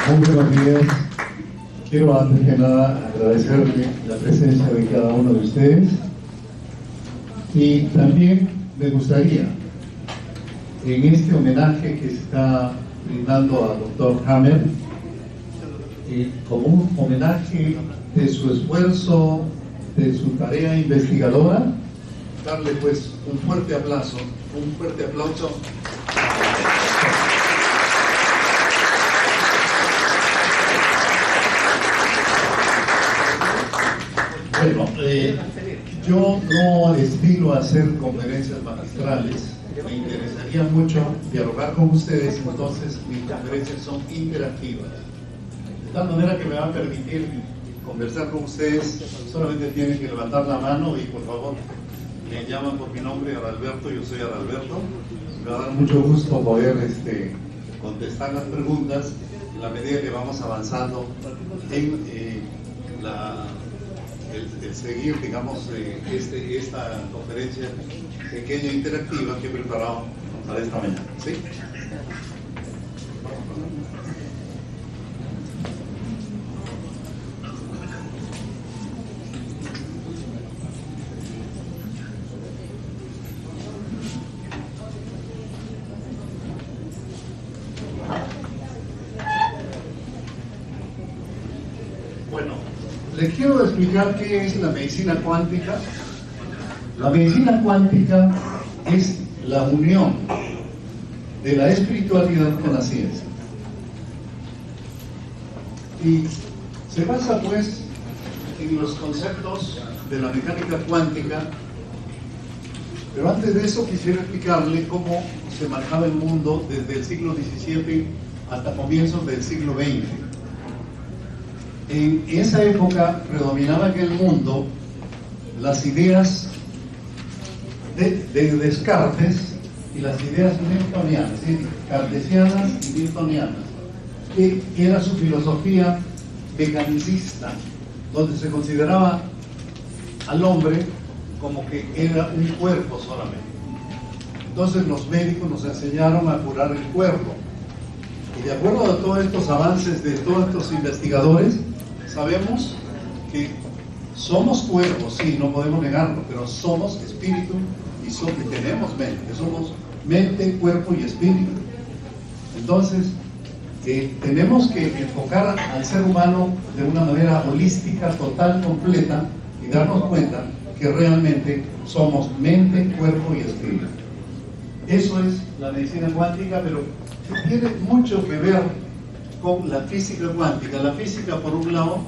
Muy buenos días. Quiero antes que nada agradecerle la presencia de cada uno de ustedes y también me gustaría, en este homenaje que se está brindando al doctor Hammer, como un homenaje de su esfuerzo, de su tarea investigadora, darle pues un fuerte aplauso. Bueno, yo no aspiro a hacer conferencias magistrales, me interesaría mucho dialogar con ustedes, entonces mis conferencias son interactivas, de tal manera que me va a permitir conversar con ustedes. Solamente tienen que levantar la mano y por favor me llaman por mi nombre, Adalberto. Yo soy Adalberto. Me va a dar mucho gusto poder contestar las preguntas en la medida que vamos avanzando en el seguir, digamos, esta conferencia pequeña interactiva que he preparado para esta mañana. ¿Sí? Les quiero explicar qué es la medicina cuántica. La medicina cuántica es la unión de la espiritualidad con la ciencia. Y se basa pues en los conceptos de la mecánica cuántica. Pero antes de eso quisiera explicarle cómo se manejaba el mundo desde el siglo XVII hasta comienzos del siglo XX. En esa época predominaba en el mundo las ideas de Descartes y las ideas newtonianas, ¿sí? Cartesianas y newtonianas, que era su filosofía mecanicista, donde se consideraba al hombre como que era un cuerpo solamente. Entonces los médicos nos enseñaron a curar el cuerpo, y de acuerdo a todos estos avances de todos estos investigadores, sabemos que somos cuerpos, sí, no podemos negarlo, pero somos espíritu y tenemos mente, somos mente, cuerpo y espíritu. Entonces, tenemos que enfocar al ser humano de una manera holística, total, completa, y darnos cuenta que realmente somos mente, cuerpo y espíritu. Eso es la medicina cuántica, pero tiene mucho que ver con la física cuántica. La física, por un lado,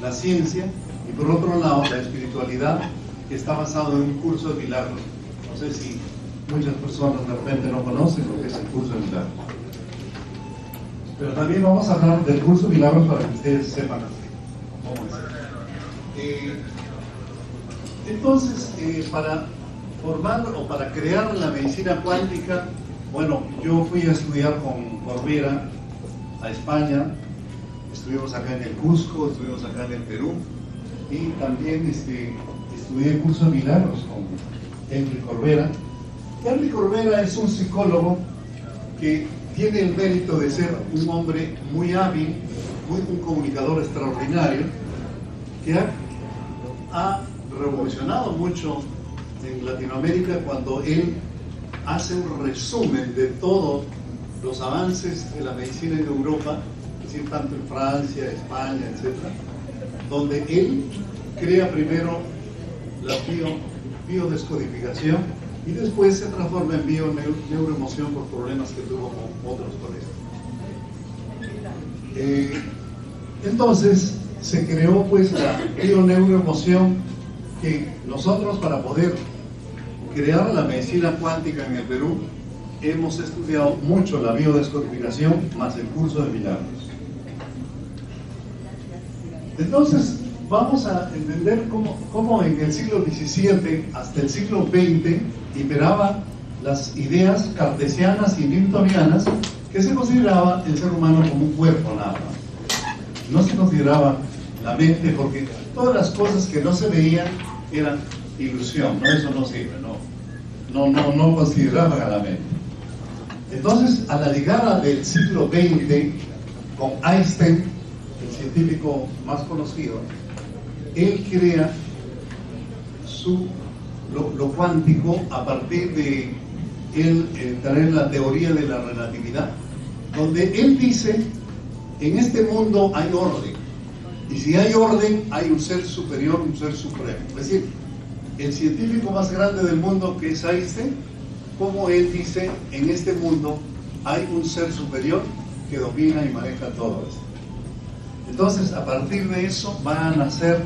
la ciencia, y por otro lado, la espiritualidad, que está basado en un curso de milagros. No sé si muchas personas de repente no conocen lo que es el curso de milagros, pero también vamos a hablar del curso de milagros para que ustedes sepan cómo es. Entonces, para formar o para crear la medicina cuántica, bueno, yo fui a estudiar con Corbera a España, estuvimos acá en el Cusco, estuvimos acá en el Perú, y también estudié el curso de milagros con Henry Corbera. Henry Corbera es un psicólogo que tiene el mérito de ser un hombre muy hábil, un comunicador extraordinario, que ha revolucionado mucho en Latinoamérica cuando él hace un resumen de todos los avances de la medicina en Europa, es decir, tanto en Francia, España, etc., donde él crea primero la biodescodificación y después se transforma en neuroemoción por problemas que tuvo con otros colegas. Entonces se creó pues la bioneuroemoción, que nosotros, para poder crear la medicina cuántica en el Perú, hemos estudiado mucho la biodescodificación más el curso de milagros. Entonces vamos a entender cómo en el siglo XVII hasta el siglo XX imperaban las ideas cartesianas y newtonianas, que se consideraba el ser humano como un cuerpo nada más. No se consideraba la mente, porque todas las cosas que no se veían eran ilusión, ¿no? Eso no sirve, no consideraban a la mente. Entonces, a la llegada del siglo XX, con Einstein, el científico más conocido, él crea lo cuántico a partir de él traer la teoría de la relatividad, donde él dice, en este mundo hay orden, y si hay orden, hay un ser superior, un ser supremo. Es decir, el científico más grande del mundo, que es Einstein, como él dice, en este mundo hay un ser superior que domina y maneja todo esto. Entonces, a partir de eso van a nacer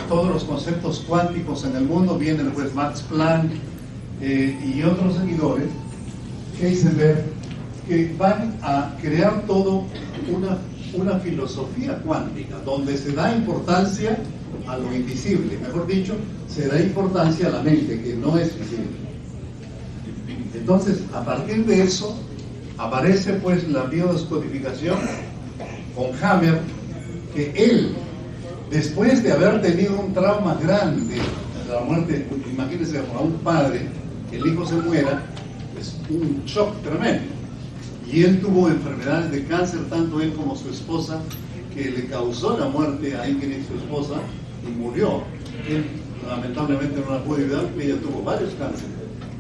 todos los conceptos cuánticos en el mundo. Viene después Max Planck y otros seguidores, Heisenberg, que van a crear todo una filosofía cuántica, donde se da importancia a lo invisible, mejor dicho, se da importancia a la mente, que no es visible. Entonces, a partir de eso, aparece pues la biodescodificación con Hammer, que él, después de haber tenido un trauma grande, la muerte, imagínense a un padre, que el hijo se muera, es un shock tremendo. Y él tuvo enfermedades de cáncer, tanto él como su esposa, que le causó la muerte a Ingrid, su esposa, y murió. Él lamentablemente no la pudo ayudar, porque ella tuvo varios cánceres.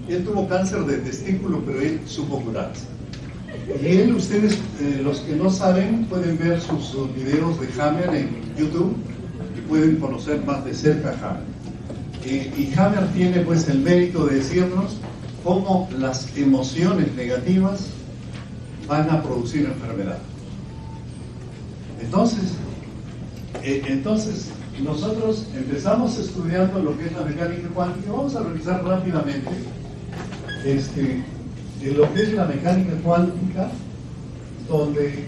Él tuvo cáncer de testículo, pero él supo curarse. Y él, ustedes, los que no saben, pueden ver sus videos de Hammer en YouTube y pueden conocer más de cerca a Hammer. Y Hammer tiene pues el mérito de decirnos cómo las emociones negativas van a producir enfermedad. Entonces nosotros empezamos estudiando lo que es la mecánica cuántica. Vamos a revisar rápidamente de lo que es la mecánica cuántica, donde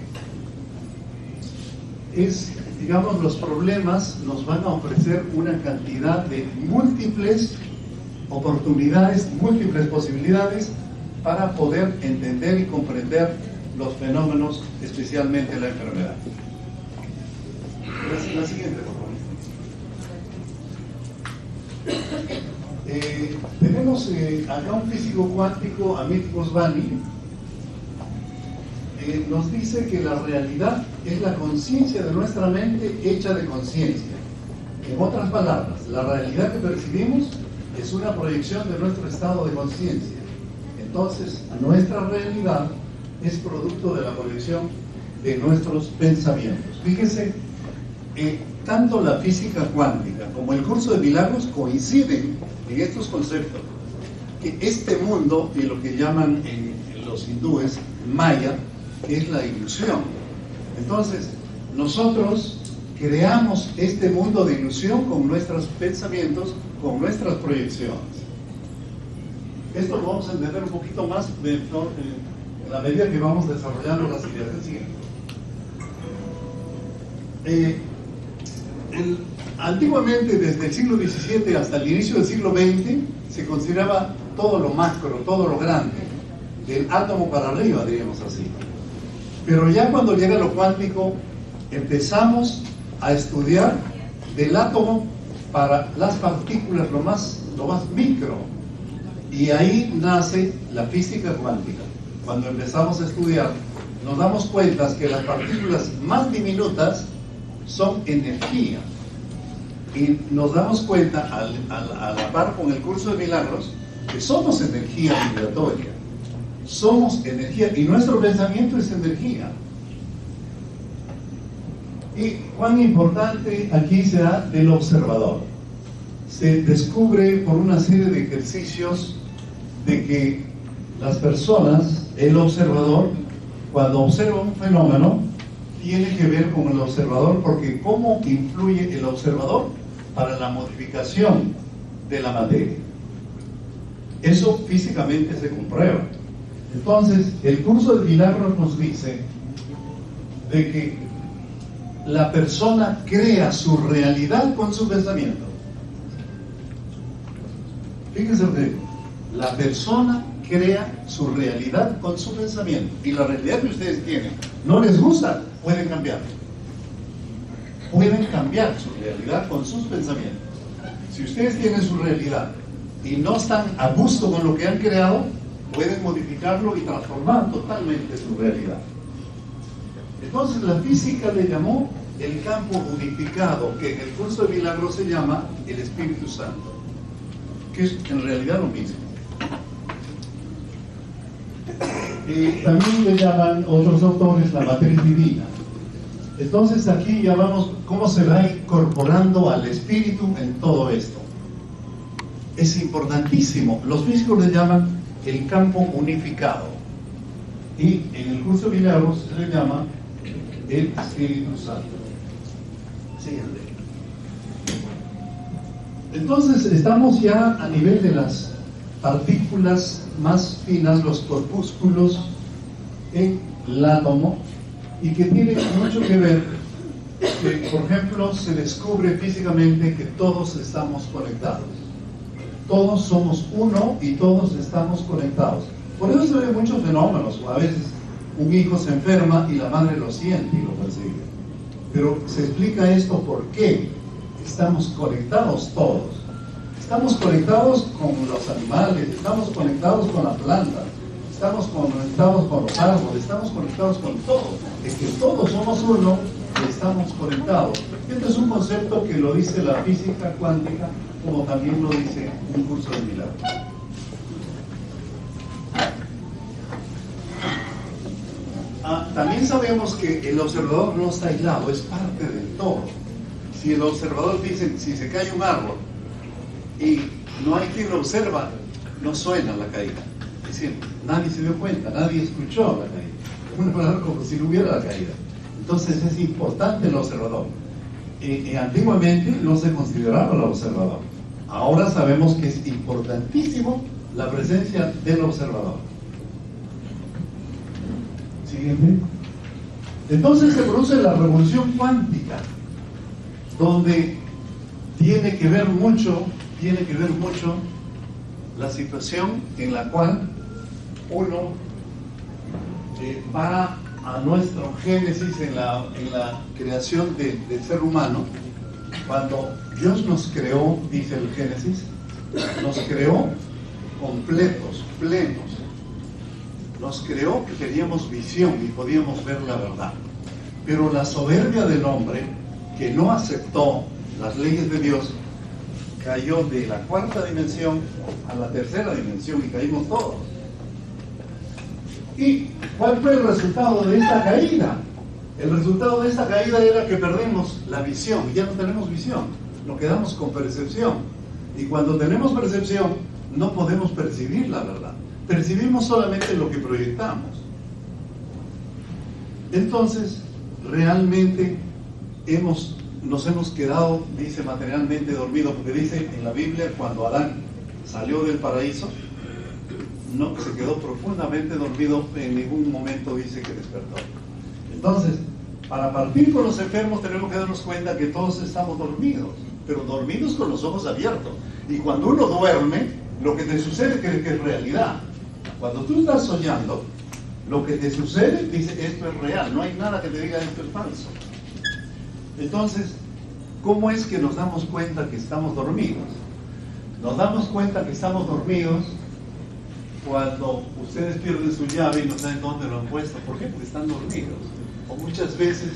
digamos, los problemas nos van a ofrecer una cantidad de múltiples oportunidades, múltiples posibilidades para poder entender y comprender los fenómenos, especialmente la enfermedad. La siguiente, por favor. Tenemos acá un físico cuántico, Amit Goswami, nos dice que la realidad es la conciencia de nuestra mente hecha de conciencia. En otras palabras, la realidad que percibimos es una proyección de nuestro estado de conciencia. Entonces, nuestra realidad es producto de la proyección de nuestros pensamientos. Fíjense, tanto la física cuántica como el curso de milagros coinciden en estos conceptos, que este mundo, y lo que llaman en los hindúes Maya, que es la ilusión. Entonces, nosotros creamos este mundo de ilusión con nuestros pensamientos, con nuestras proyecciones. Esto lo vamos a entender un poquito más en la medida que vamos desarrollando las ideas del siguiente. Antiguamente, desde el siglo XVII hasta el inicio del siglo XX, se consideraba todo lo macro, todo lo grande, del átomo para arriba, diríamos así. Pero ya cuando llega lo cuántico, empezamos a estudiar del átomo para las partículas, lo más micro. Y ahí nace la física cuántica. Cuando empezamos a estudiar, nos damos cuenta que las partículas más diminutas son energía. Y nos damos cuenta, a la par con el curso de milagros, que somos energía vibratoria. Somos energía, y nuestro pensamiento es energía. Y cuán importante aquí será del observador. Se descubre por una serie de ejercicios de que las personas, el observador, cuando observa un fenómeno, tiene que ver con el observador, porque cómo influye el observador para la modificación de la materia. Eso físicamente se comprueba. Entonces, el curso de milagros nos dice de que la persona crea su realidad con su pensamiento. Fíjense ustedes, la persona crea su realidad con su pensamiento, y la realidad que ustedes tienen no les gusta, pueden cambiar. Pueden cambiar su realidad con sus pensamientos. Si ustedes tienen su realidad y no están a gusto con lo que han creado, pueden modificarlo y transformar totalmente su realidad. Entonces la física le llamó el campo unificado, que en el curso de milagros se llama el Espíritu Santo, que es en realidad lo mismo. También le llaman otros autores la matriz divina. Entonces aquí ya vamos cómo se va incorporando al Espíritu en todo esto. Es importantísimo. Los físicos le llaman el campo unificado. Y en el curso de milagros se le llama el Espíritu Santo. Siguiente. Entonces estamos ya a nivel de las partículas más finas, los corpúsculos en el átomo, y que tiene mucho que ver que, por ejemplo, se descubre físicamente que todos estamos conectados. Todos somos uno y todos estamos conectados. Por eso se ven muchos fenómenos. A veces un hijo se enferma y la madre lo siente y lo persigue. Pero se explica esto por qué estamos conectados todos. Estamos conectados con los animales, estamos conectados con la planta, estamos conectados con los árboles, estamos conectados con todo. Es que todos somos uno y estamos conectados. Este es un concepto que lo dice la física cuántica, como también lo dice un curso de milagros. También sabemos que el observador no está aislado, es parte del todo. Si el observador dice, si se cae un árbol y no hay quien lo observa, no suena la caída. Es decir, nadie se dio cuenta, nadie escuchó la caída. Una palabra como si no hubiera la caída. Entonces es importante el observador. Antiguamente no se consideraba el observador. Ahora sabemos que es importantísimo la presencia del observador. Siguiente. Entonces se produce la revolución cuántica, donde tiene que ver mucho la situación en la cual uno va a nuestro génesis en la creación del ser humano. Cuando Dios nos creó, dice el Génesis, nos creó completos, plenos. Nos creó que teníamos visión y podíamos ver la verdad. Pero la soberbia del hombre, que no aceptó las leyes de Dios, cayó de la cuarta dimensión a la tercera dimensión y caímos todos. ¿Y cuál fue el resultado de esta caída? El resultado de esta caída era que perdimos la visión, y ya no tenemos visión, nos quedamos con percepción. Y cuando tenemos percepción, no podemos percibir la verdad. Percibimos solamente lo que proyectamos. Entonces, realmente nos hemos quedado, dice, materialmente dormidos, porque dice en la Biblia, cuando Adán salió del paraíso, no se quedó profundamente dormido, en ningún momento dice que despertó. Entonces, para partir con los enfermos tenemos que darnos cuenta que todos estamos dormidos, pero dormidos con los ojos abiertos. Y cuando uno duerme, lo que te sucede es que es realidad. Cuando tú estás soñando, lo que te sucede, dice, esto es real, no hay nada que te diga esto es falso. Entonces, ¿cómo es que nos damos cuenta que estamos dormidos? Nos damos cuenta que estamos dormidos cuando ustedes pierden su llave y no saben dónde lo han puesto. ¿Por qué? Porque están dormidos. O muchas veces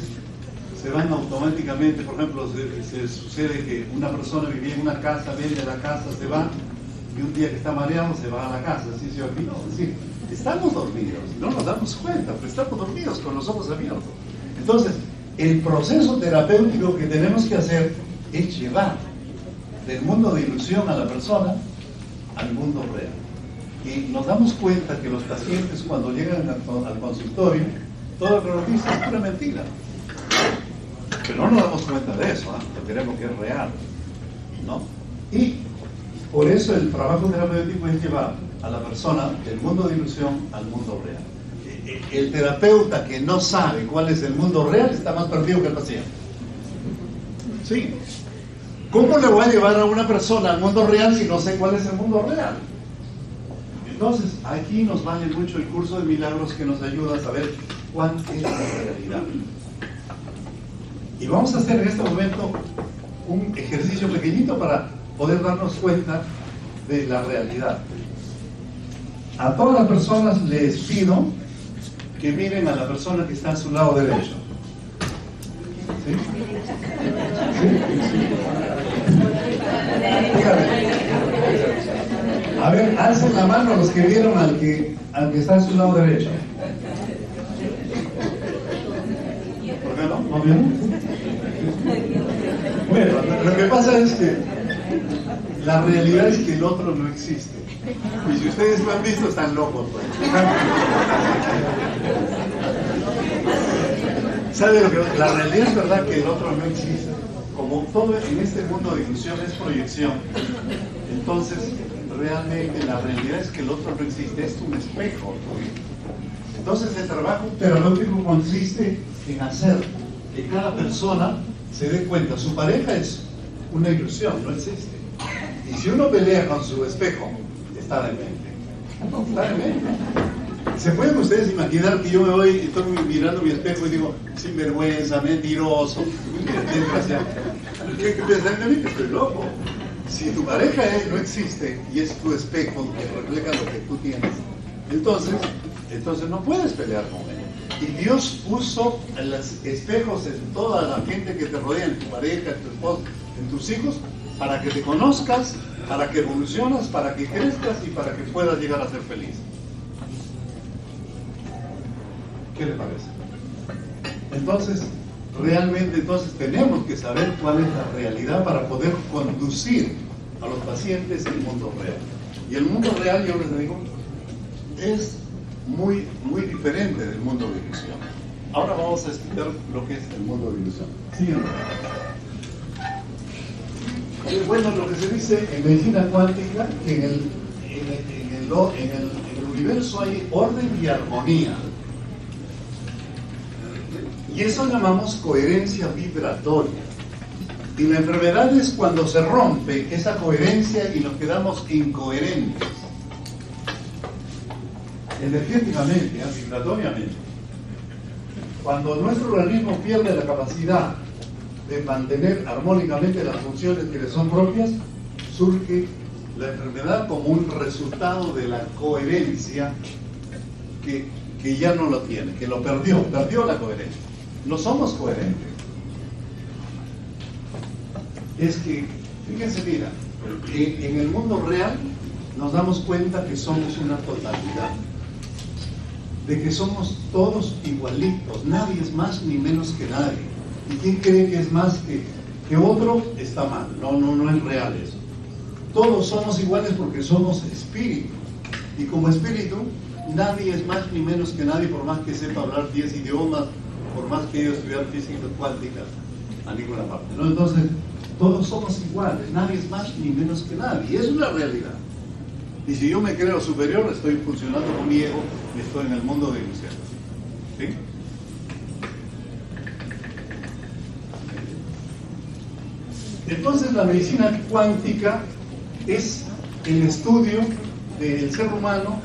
se van automáticamente. Por ejemplo, se sucede que una persona vivía en una casa, vende la casa, se va, y un día que está mareado se va a la casa, así se olvidó. Es decir, estamos dormidos, no nos damos cuenta, pero estamos dormidos con los ojos abiertos. Entonces, el proceso terapéutico que tenemos que hacer es llevar del mundo de ilusión a la persona al mundo real. Y nos damos cuenta que los pacientes, cuando llegan al consultorio, todo lo que nos dicen es pura mentira. Pero no nos damos cuenta de eso, porque creemos que es real, ¿no? Y por eso el trabajo terapéutico es llevar a la persona del mundo de ilusión al mundo real. El terapeuta que no sabe cuál es el mundo real está más perdido que el paciente. Sí. ¿Cómo le voy a llevar a una persona al mundo real si no sé cuál es el mundo real? Entonces, aquí nos vale mucho el curso de milagros, que nos ayuda a saber cuál es la realidad. Y vamos a hacer en este momento un ejercicio pequeñito para poder darnos cuenta de la realidad. A todas las personas les pido que miren a la persona que está a su lado derecho. ¿Sí? ¿Sí? A ver, alcen la mano los que vieron al que está a su lado derecho. ¿Por qué no? ¿No vieron? Bueno, lo que pasa es que la realidad es que el otro no existe. Y si ustedes lo han visto, están locos, pues. ¿Sabe lo que? La realidad es verdad que el otro no existe. Como todo en este mundo de ilusión es proyección, entonces realmente la realidad es que el otro no existe, es un espejo. Entonces el trabajo terapéutico consiste en hacer que cada persona se dé cuenta, su pareja es una ilusión, no existe. Y si uno pelea con su espejo, está demente. Está demente. ¿Se pueden ustedes imaginar que yo me voy y estoy mirando mi espejo y digo, sinvergüenza, mentiroso, desgraciado? ¿Qué piensan de mí? Que estoy loco. Si tu pareja no existe y es tu espejo que refleja lo que tú tienes, entonces no puedes pelear con él. Y Dios puso los espejos en toda la gente que te rodea, en tu pareja, en tu esposo, en tus hijos, para que te conozcas, para que evoluciones, para que crezcas y para que puedas llegar a ser feliz. ¿Qué le parece? Entonces, realmente tenemos que saber cuál es la realidad para poder conducir a los pacientes al mundo real. Y el mundo real, yo les digo, es muy, muy diferente del mundo de ilusión. Ahora vamos a explicar lo que es el mundo de ilusión. ¿Sí o no? Bueno, lo que se dice en medicina cuántica, que en el universo hay orden y armonía. Y eso llamamos coherencia vibratoria. Y la enfermedad es cuando se rompe esa coherencia y nos quedamos incoherentes. Energéticamente, vibratoriamente. Cuando nuestro organismo pierde la capacidad de mantener armónicamente las funciones que le son propias, surge la enfermedad como un resultado de la coherencia que ya no lo tiene, que lo perdió la coherencia. No somos coherentes. Es que, fíjense, mira, que en el mundo real nos damos cuenta que somos una totalidad, de que somos todos igualitos, nadie es más ni menos que nadie. Y quien cree que es más que otro está mal, no es real eso. Todos somos iguales porque somos espíritu, y como espíritu nadie es más ni menos que nadie, por más que sepa hablar 10 idiomas, por más que haya estudiado física cuántica, a ninguna parte, ¿no? Entonces, todos somos iguales, nadie es más ni menos que nadie, y es una realidad. Y si yo me creo superior, estoy funcionando con mi ego y estoy en el mundo de ilusión. ¿Sí? Entonces, la medicina cuántica es el estudio del ser humano,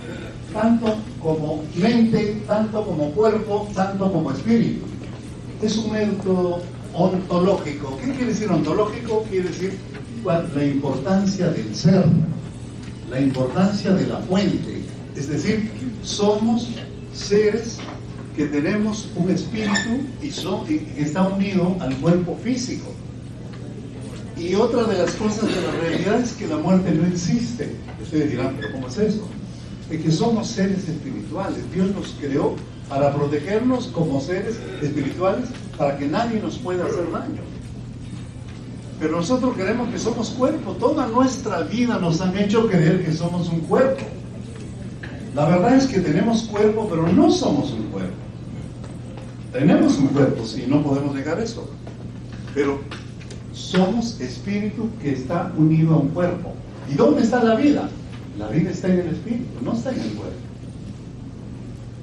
tanto como mente, tanto como cuerpo, tanto como espíritu. Es un método ontológico. ¿Qué quiere decir ontológico? Quiere decir la importancia del ser, la importancia de la fuente. Es decir, somos seres que tenemos un espíritu y que está unido al cuerpo físico. Y otra de las cosas de la realidad es que la muerte no existe. Ustedes dirán, ¿pero cómo es eso? Es que somos seres espirituales. Dios nos creó para protegernos como seres espirituales, para que nadie nos pueda hacer daño. Pero nosotros creemos que somos cuerpo. Toda nuestra vida nos han hecho creer que somos un cuerpo. La verdad es que tenemos cuerpo, pero no somos un cuerpo. Tenemos un cuerpo, sí, no podemos negar eso. Pero somos espíritu que está unido a un cuerpo. ¿Y dónde está la vida? La vida está en el espíritu, no está en el cuerpo.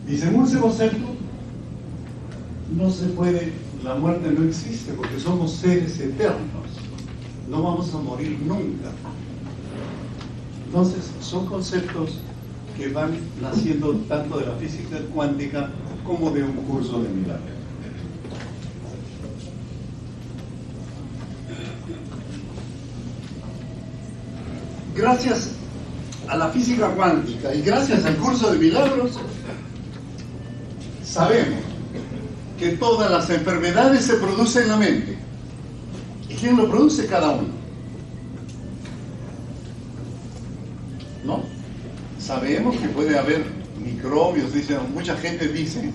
Y según ese concepto, no se puede, la muerte no existe porque somos seres eternos. No vamos a morir nunca. Entonces, son conceptos que van naciendo tanto de la física cuántica como de un curso de milagros. Gracias a la física cuántica y gracias al curso de milagros, sabemos que todas las enfermedades se producen en la mente. ¿Y quién lo produce? Cada uno. ¿No? Sabemos que puede haber microbios, dicen, mucha gente dice,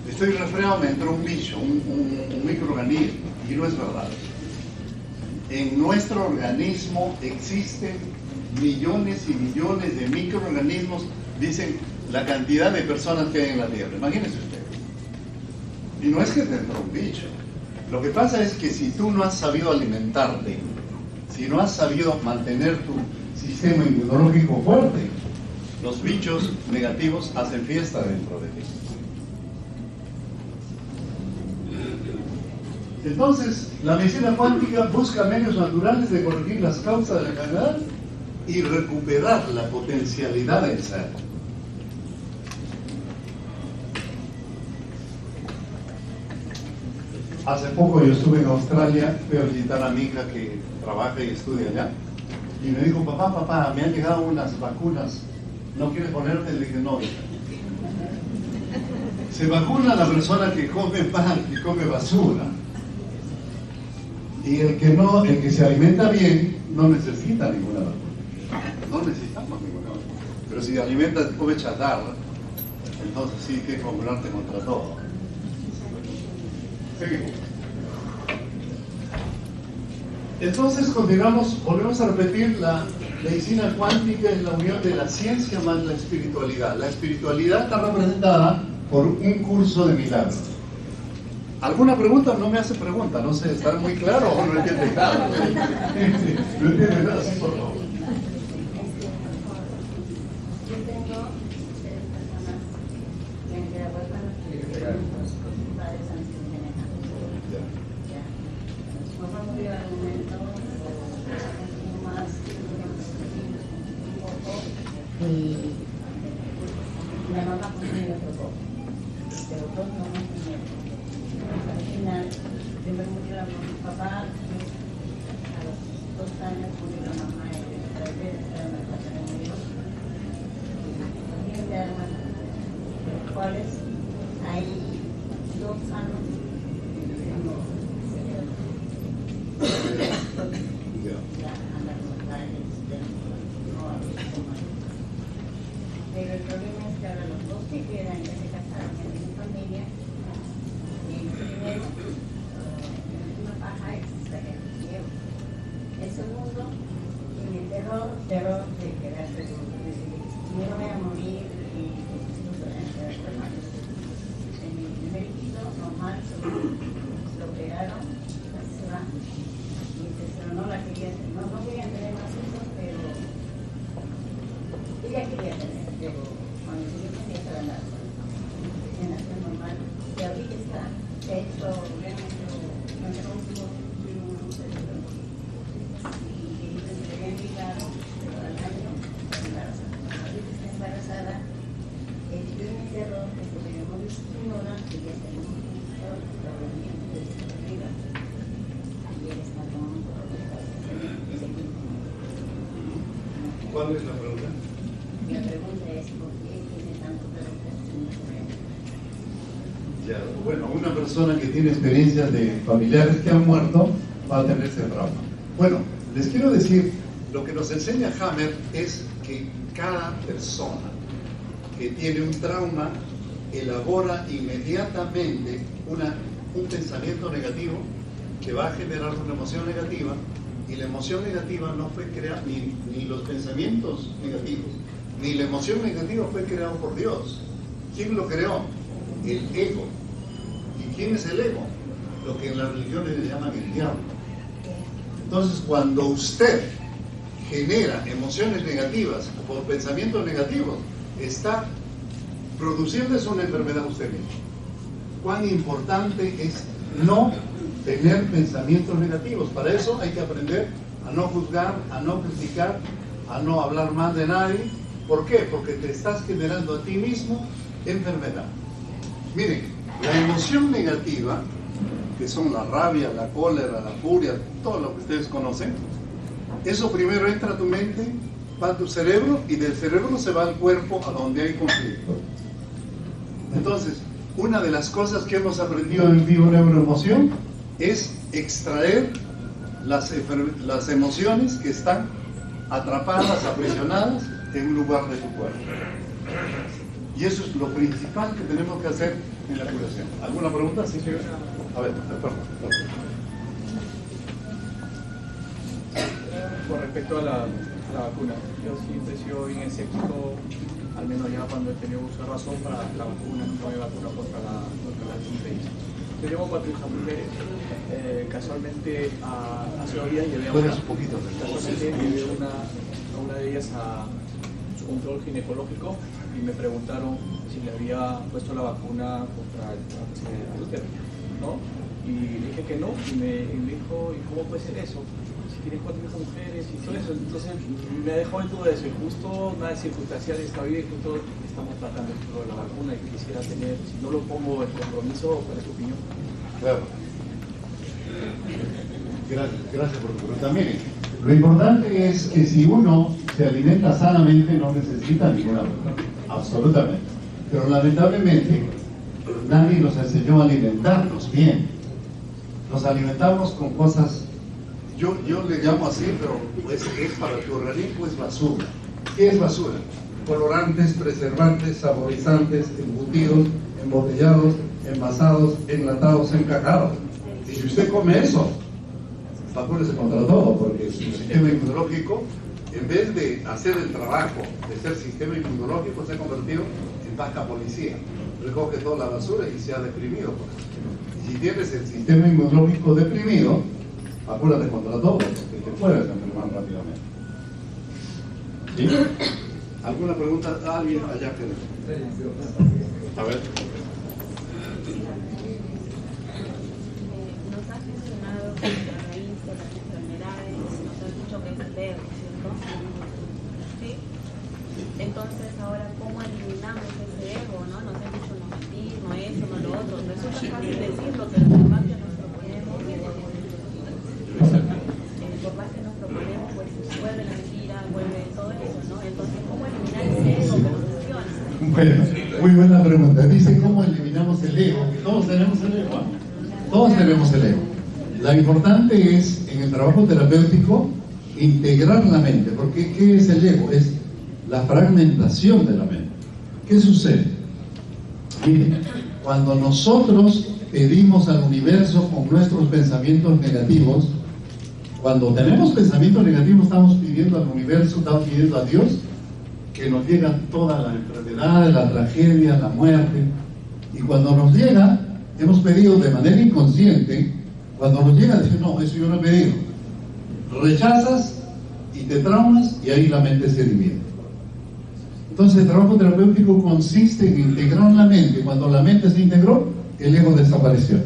estoy resfriado, me entró un bicho, un microorganismo, y no es verdad. En nuestro organismo existen millones y millones de microorganismos, dicen la cantidad de personas que hay en la Tierra. Imagínense usted. Y no es que te entró un bicho. Lo que pasa es que si tú no has sabido alimentarte, si no has sabido mantener tu sistema inmunológico fuerte, los bichos negativos hacen fiesta dentro de ti. Entonces, la medicina cuántica busca medios naturales de corregir las causas de la enfermedad y recuperar la potencialidad del ser. Hace poco yo estuve en Australia, fui a visitar a mi hija que trabaja y estudia allá, y me dijo, papá, me han llegado unas vacunas, ¿no quieres ponerte? Le dije, no, hija. Se vacuna la persona que come pan, que come basura. Y el que se alimenta bien, no necesita ninguna vacuna. No necesitamos ninguna vacuna. Pero si alimentas, come chatarra, entonces sí hay que vacunarte contra todo. Seguimos. Entonces continuamos, volvemos a repetir, la medicina cuántica es la unión de la ciencia más la espiritualidad. La espiritualidad está representada por un curso de milagros. ¿Alguna pregunta? No me hace pregunta, no sé, ¿está muy claro o no entiende nada? No entiende nada, sí, por favor. Yo tengo 3 personas que han quedado huérfanos y sus padres han sido envenenados. Ya. Papá murió al momento, o más, un poco, y la mamá conmigo otro poco, pero 2 mamás primero. Al final, primero murió mi papá, a los 2 años murió la mamá, y a veces era una casa que murió. De armas, de los cuales hay 2 años pero el problema es que ahora los 2 que quedan ya se casaron, ya tienen familia. El primero, una paja extraña. El segundo, en el terror de quedarse con yo no voy a morir y en mi primer hijito normal se lo operaron, se va y pero no la quería tener, no querían tener más hijos, pero ella quería tener, pero cuando yo tenía que andar en nació normal y ahorita se ha hecho realmente lo último y se había indicado pero al año embarazada, el primer error que tenemos es una que ya tenemos de arriba. Ayer está con ¿Cuál es la pregunta? La pregunta es ¿por qué tiene tanto Ya, bueno, una persona que tiene experiencias de familiares que han muerto va a tener ese trauma. Bueno, les quiero decir, lo que nos enseña Hammer es que cada persona que tiene un trauma elabora inmediatamente un pensamiento negativo que va a generar una emoción negativa, y la emoción negativa no fue creada, ni los pensamientos negativos, ni la emoción negativa fue creado por Dios. ¿Quién lo creó? El ego. ¿Y quién es el ego? Lo que en las religiones le llaman el diablo. Entonces, cuando usted genera emociones negativas por pensamientos negativos, está produciéndose una enfermedad usted mismo. Cuán importante es no tener pensamientos negativos. Para eso hay que aprender a no juzgar, a no criticar, a no hablar mal de nadie. ¿Por qué? Porque te estás generando a ti mismo enfermedad. Miren, la emoción negativa, que son la rabia, la cólera, la furia, todo lo que ustedes conocen, eso primero entra a tu mente, va a tu cerebro y del cerebro se va al cuerpo a donde hay conflicto. Entonces, una de las cosas que hemos aprendido en Bio-Neuroemoción es extraer las emociones que están atrapadas, aprisionadas en un lugar de tu cuerpo. Y eso es lo principal que tenemos que hacer en la curación. ¿Alguna pregunta? Sí, sí. A ver, perdón. Con respecto a la vacuna, yo siempre he sido bien escéptico, al menos ya cuando he tenido uso de razón para la vacuna, no hay vacuna contra la influenza. Yo llevo 4 hijas mujeres, casualmente hace 2 días llevé a una de ellas a su control ginecológico y me preguntaron si le había puesto la vacuna contra el útero, ¿no? Y dije que no, y me dijo, ¿y cómo puede ser eso? Si tienes 4 hijas mujeres y todo eso. Entonces me dejó en duda eso, y justo nada circunstancial esta vida, y justo estamos tratando de la vacuna y quisiera tener, si no lo pongo en compromiso, ¿cuál es tu opinión? Claro. Gracias por tu pregunta. Mire, lo importante es que si uno se alimenta sanamente no necesita ninguna vacuna, absolutamente. Pero lamentablemente nadie nos enseñó a alimentarnos bien. Nos alimentamos con cosas, yo le llamo así, pero es para tu organismo, es basura. ¿Qué es basura? Colorantes, preservantes, saborizantes, embutidos, embotellados, envasados, enlatados, encajados. Y si usted come eso, vacúnese contra todo, porque su sistema inmunológico, en vez de hacer el trabajo de ser sistema inmunológico, se ha convertido en vaca policía. Recoge toda la basura y se ha deprimido. Y si tienes el sistema inmunológico deprimido, vacúnate contra todo, porque te puedes enfermar rápidamente. ¿Sí? ¿Alguna pregunta? ¿Alguien allá que a ver. Nos has mencionado que la raíz de las enfermedades, nos has dicho que es el ego, ¿cierto? ¿Sí? Entonces, ahora, ¿cómo eliminamos ese ego, no? Nos has dicho no mentir, no eso, no lo otro. Resulta fácil decirlo, pero por más que nos proponemos, pues vuelve la mentira, vuelve todo eso, ¿no? Entonces, ¿cómo eliminar ese ego que no funciona? Bueno, muy buena pregunta. Dice, ¿cómo eliminamos el ego? Todos tenemos el ego, ¿no? Todos tenemos el ego. Lo importante es, en el trabajo terapéutico, integrar la mente. Porque ¿qué es el ego? Es la fragmentación de la mente. ¿Qué sucede? Miren, cuando nosotros pedimos al universo con nuestros pensamientos negativos, cuando tenemos pensamientos negativos, estamos pidiendo al universo, estamos pidiendo a Dios que nos llegan toda la enfermedad, la tragedia, la muerte. Y cuando nos llega, hemos pedido de manera inconsciente, cuando nos llega, decimos, no, eso yo no he pedido. Rechazas y te traumas y ahí la mente se divide. Entonces el trabajo terapéutico consiste en integrar la mente. Cuando la mente se integró, el ego desapareció.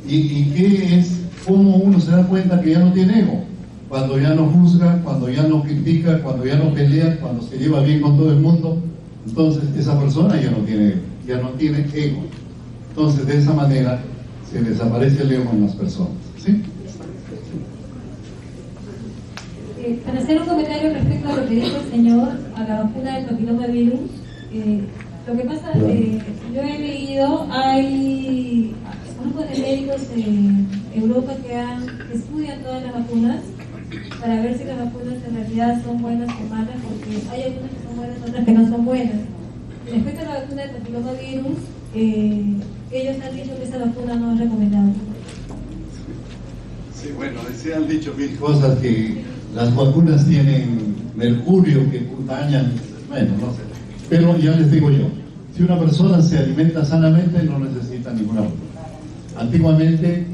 ¿Y qué es? ¿Cómo uno se da cuenta que ya no tiene ego? Cuando ya no juzga, cuando ya no critica, cuando ya no pelea, cuando se lleva bien con todo el mundo. Entonces esa persona ya no tiene ego. Entonces de esa manera se desaparece el ego en las personas. ¿Sí? Para hacer un comentario respecto a lo que dijo el señor, a la vacuna del papilomavirus, lo que pasa, yo he leído, hay grupos de médicos en Europa que estudian todas las vacunas para ver si las vacunas en realidad son buenas o malas, porque hay algunas que son buenas, otras que no son buenas. Respecto a la vacuna del papilomavirus, ellos han dicho que esa vacuna no es recomendable. Sí, bueno, se han dicho mil cosas, que las vacunas tienen mercurio que dañan, bueno, no sé. Pero ya les digo yo, si una persona se alimenta sanamente no necesita ninguna vacuna. Antiguamente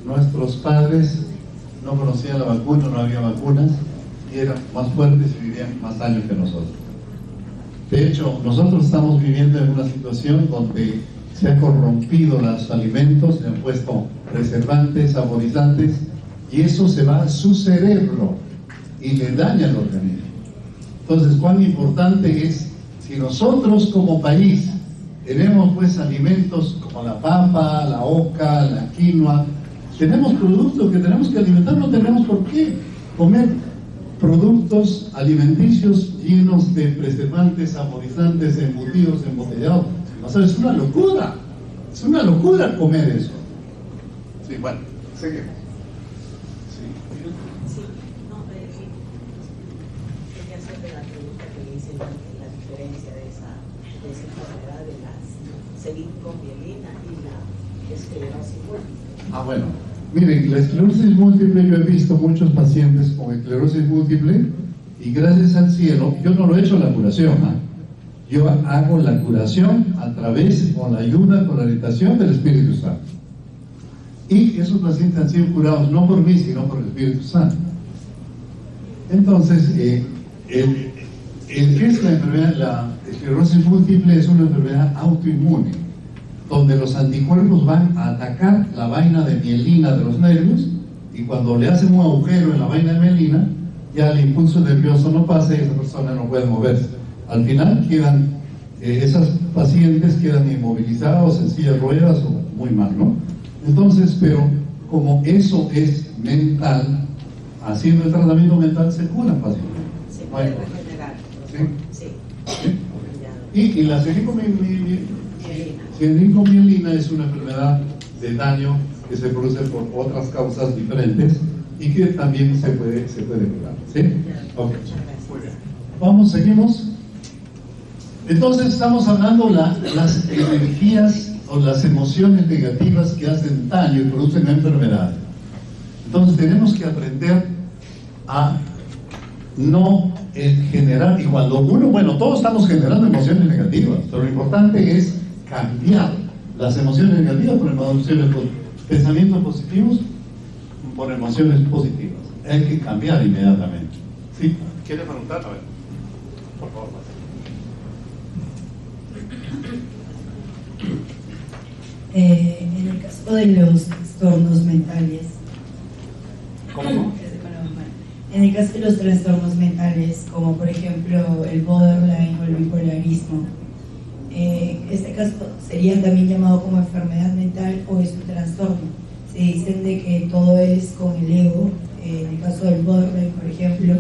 nuestros padres no conocían la vacuna, no había vacunas y eran más fuertes y vivían más años que nosotros. De hecho, nosotros estamos viviendo en una situación donde se han corrompido los alimentos, se han puesto preservantes, saborizantes, y eso se va a su cerebro y le daña el organismo. Entonces, cuán importante es, si nosotros como país tenemos pues alimentos como la papa, la oca, la quinoa, tenemos productos que tenemos que alimentar, no tenemos por qué comer productos alimenticios llenos de preservantes, saborizantes, embutidos, embotellados. O sea, es una locura. Es una locura comer eso. Sí, bueno, seguimos. Sí. Sí, no, quería hacerle la pregunta que le hice antes, la diferencia de esa enfermedad de la seringomielina y la esclerosis múltiple. Ah, bueno. Miren, la esclerosis múltiple, yo he visto muchos pacientes con esclerosis múltiple y gracias al cielo, yo no lo he hecho la curación, ¿eh? Yo hago la curación a través, con la ayuda, con la orientación del Espíritu Santo. Y esos pacientes han sido curados no por mí, sino por el Espíritu Santo. Entonces, ¿qué es la enfermedad? La esclerosis múltiple es una enfermedad autoinmune, donde los anticuerpos van a atacar la vaina de mielina de los nervios, y cuando le hacen un agujero en la vaina de mielina, ya el impulso nervioso no pasa y esa persona no puede moverse. Al final quedan, esas pacientes quedan inmovilizados en silla de ruedas o muy mal, ¿no? Entonces, pero como eso es mental, haciendo el tratamiento mental se cura fácilmente. Se puede regenerar. ¿Sí? Sí. Y la seringomielina es una enfermedad de daño que se produce por otras causas diferentes y que también se puede curar. ¿Sí? Ok. Muy bien. Vamos, seguimos. Entonces estamos hablando las energías o las emociones negativas que hacen daño y producen enfermedades. Entonces tenemos que aprender a no generar, y cuando uno, todos estamos generando emociones negativas, pero lo importante es cambiar las emociones negativas por pensamientos positivos por emociones positivas. Hay que cambiar inmediatamente. ¿Sí? ¿Quiere preguntar? A ver, por favor. En el caso de los trastornos mentales, ¿Cómo? En el caso de los trastornos mentales, como por ejemplo el borderline o el bipolarismo, este caso sería también llamado como enfermedad mental o es un trastorno. Se dicen de que todo es con el ego. En el caso del borderline, por ejemplo,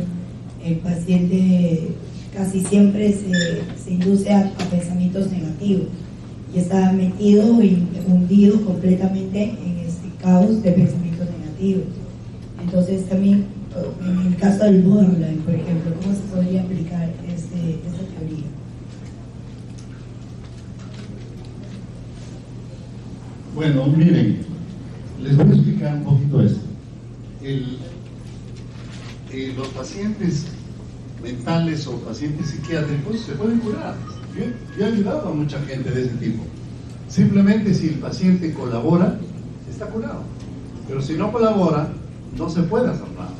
el paciente casi siempre se induce a pensamientos negativos y está metido y hundido completamente en este caos de pensamientos negativos. Entonces también en el caso del borderline, por ejemplo, ¿cómo se podría aplicar esta teoría? Bueno, miren, les voy a explicar un poquito esto. Los pacientes mentales o pacientes psiquiátricos se pueden curar. Yo he ayudado a mucha gente de ese tipo. Simplemente si el paciente colabora, está curado. Pero si no colabora, no se puede hacer nada.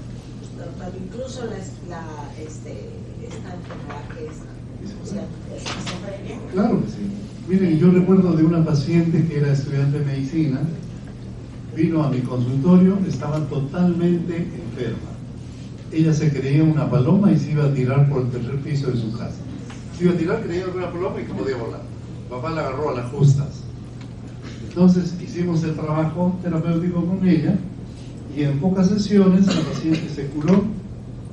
Pero incluso esta enfermedad que es esquizofrenia. Claro que sí. Miren, yo recuerdo de una paciente que era estudiante de medicina, vino a mi consultorio, estaba totalmente enferma. Ella se creía una paloma y se iba a tirar por el tercer piso de su casa. Se iba a tirar, creía que era una paloma y que podía volar. Papá la agarró a las justas. Entonces hicimos el trabajo terapéutico con ella y en pocas sesiones la paciente se curó.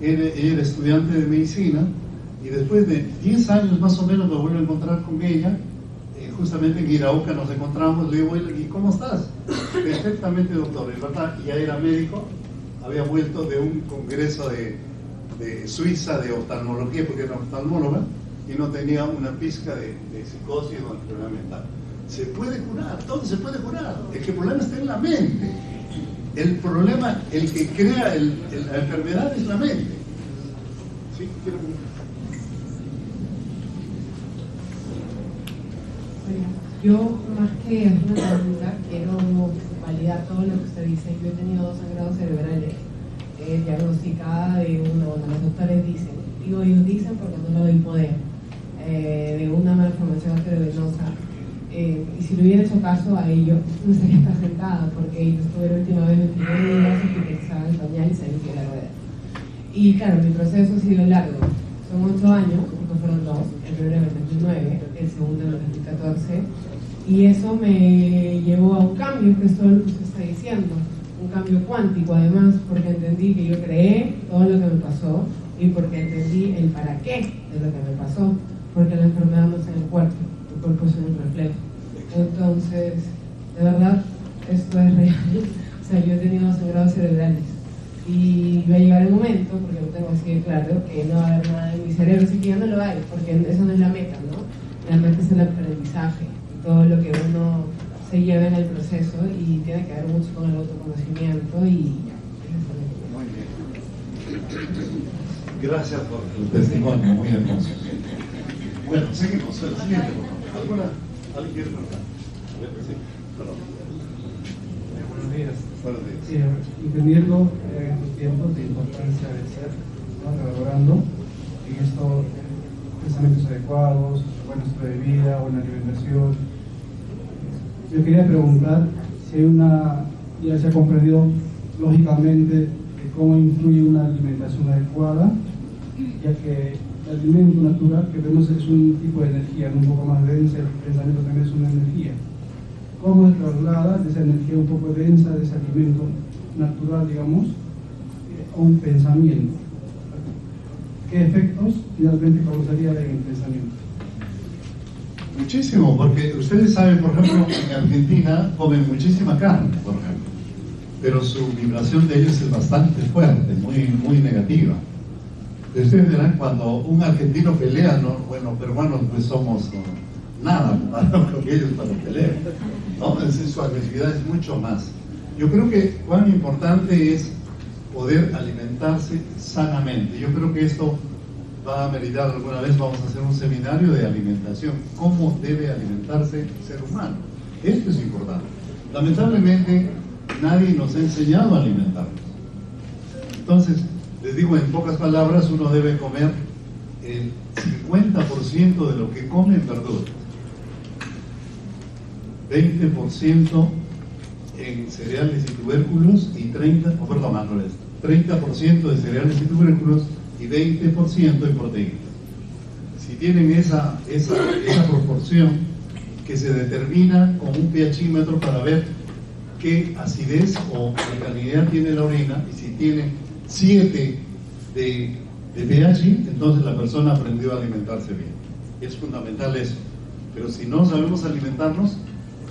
Ella era estudiante de medicina y después de 10 años más o menos me vuelvo a encontrar con ella. Justamente en Irauca nos encontramos, le digo, ¿y cómo estás? Perfectamente, doctor, en verdad, ya era médico, había vuelto de un congreso de Suiza de oftalmología, porque era oftalmóloga, y no tenía una pizca de psicosis o enfermedad mental. Se puede curar, todo se puede curar, el problema está en la mente. El problema, el que crea la enfermedad es la mente. ¿Sí? ¿Quiero preguntar? Yo, más que hacer una pregunta, quiero validar todo lo que usted dice. Yo he tenido 2 sangrados cerebrales diagnosticada de los doctores dicen, digo ellos dicen porque no lo doy poder, de una malformación arteriovenosa. Y si le hubiera hecho caso a ellos, no estaría acá sentada, porque yo estuve la última vez 29 días hospitalizada en pañal y salí de la rueda. Y claro, mi proceso ha sido largo. Son 8 años, porque fueron 2, el primero en el 2009, el segundo en el 2014, y eso me llevó a un cambio, que es todo lo que usted está diciendo, un cambio cuántico además, porque entendí que yo creé todo lo que me pasó y porque entendí el para qué de lo que me pasó, porque la enfermedad no está en el cuerpo es un reflejo. Entonces, de verdad, esto es real. O sea, yo he tenido sangrados cerebrales. Y va a llegar el momento, porque lo tengo así de claro, que no va a haber nada en mi cerebro, así que ya no lo hay, porque esa no es la meta, ¿no? La meta es el aprendizaje, todo lo que uno se lleva en el proceso, y tiene que ver mucho con el autoconocimiento y ya. Muy bien. Gracias por el testimonio, muy hermoso. Bueno, seguimos. Siguiente, por favor. ¿Alguien quiere preguntar? A ver, sí, perdón. Buenos días. Buenos días. Sí, entendiendo estos tiempos de importancia del ser, ¿no? Elaborando en estos pensamientos adecuados, buen estilo de vida, buena alimentación. Yo quería preguntar si hay ya se ha comprendido lógicamente de cómo influye una alimentación adecuada, ya que el alimento natural que vemos es un tipo de energía, un poco más densa, el pensamiento también es una energía. ¿Cómo es traslada de esa energía un poco densa, de ese alimento natural, digamos, a un pensamiento? ¿Qué efectos finalmente causaría en el pensamiento? Muchísimo, porque ustedes saben, por ejemplo, en Argentina comen muchísima carne, por ejemplo, pero su vibración de ellos es bastante fuerte, muy negativa. Ustedes verán, cuando un argentino pelea, ¿no? Bueno, peruanos pues somos nada con ellos para pelear, ¿no? Su agresividad es mucho más. Yo creo que cuán importante es poder alimentarse sanamente. Yo creo que esto va a meritar alguna vez, vamos a hacer un seminario de alimentación, cómo debe alimentarse el ser humano. Esto es importante. Lamentablemente nadie nos ha enseñado a alimentarnos. Entonces, les digo en pocas palabras, uno debe comer el 50% de lo que come en verduras, 20% en cereales y tubérculos y 30% de cereales y tubérculos y 20% en proteínas. Si tienen esa proporción que se determina con un pHímetro para ver qué acidez o alcalinidad tiene la orina, y si tiene 7 de pH, entonces la persona aprendió a alimentarse bien. Es fundamental eso. Pero si no sabemos alimentarnos,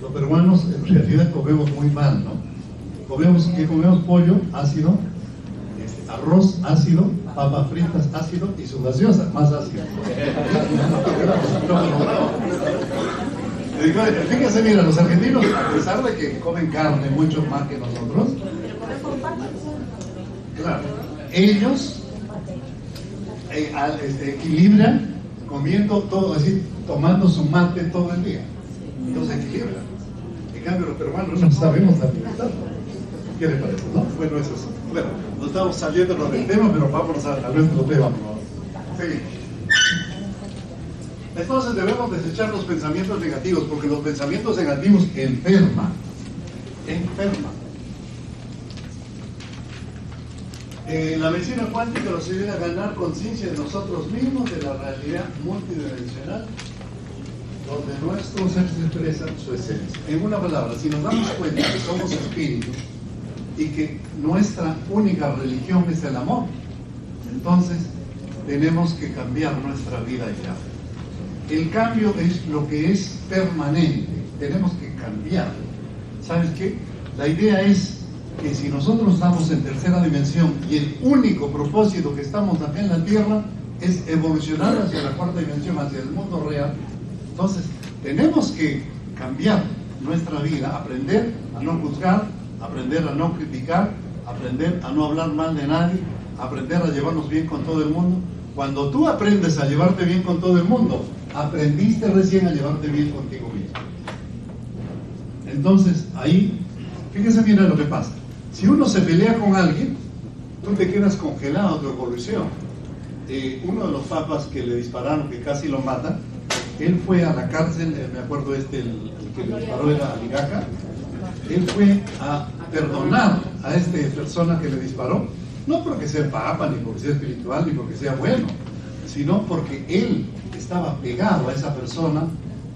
los peruanos en realidad comemos muy mal, ¿no? Comemos pollo ácido, arroz ácido, papas fritas ácido y su gaseosa más ácida. Fíjense, mira, los argentinos, a pesar de que comen carne mucho más que nosotros, claro, ellos equilibran comiendo todo, así, tomando su mate todo el día. Entonces equilibran. En cambio, los peruanos no sabemos alimentarnos. ¿Qué les parece, no? Bueno, eso es. Bueno, nos estamos saliendo del tema, pero vámonos a nuestro tema, por favor. Seguimos. Entonces debemos desechar los pensamientos negativos, porque los pensamientos negativos enferman. La medicina cuántica nos ayuda a ganar conciencia de nosotros mismos, de la realidad multidimensional, donde nuestro ser se expresa su esencia. En una palabra, si nos damos cuenta que somos espíritus y que nuestra única religión es el amor, entonces tenemos que cambiar nuestra vida ya. El cambio es lo que es permanente, tenemos que cambiar. ¿Sabes qué? La idea es que si nosotros estamos en tercera dimensión y el único propósito que estamos acá en la Tierra es evolucionar hacia la cuarta dimensión, hacia el mundo real, entonces tenemos que cambiar nuestra vida, aprender a no juzgar, aprender a no criticar, aprender a no hablar mal de nadie, aprender a llevarnos bien con todo el mundo. Cuando tú aprendes a llevarte bien con todo el mundo, aprendiste recién a llevarte bien contigo mismo. Entonces ahí, fíjense bien lo que pasa. Si uno se pelea con alguien, tú te quedas congelado a tu evolución. Uno de los papas que le dispararon, que casi lo matan, él fue a la cárcel, me acuerdo el que le disparó era Aligaca, él fue a perdonar a esta persona que le disparó, no porque sea papa, ni porque sea espiritual, ni porque sea bueno, sino porque él estaba pegado a esa persona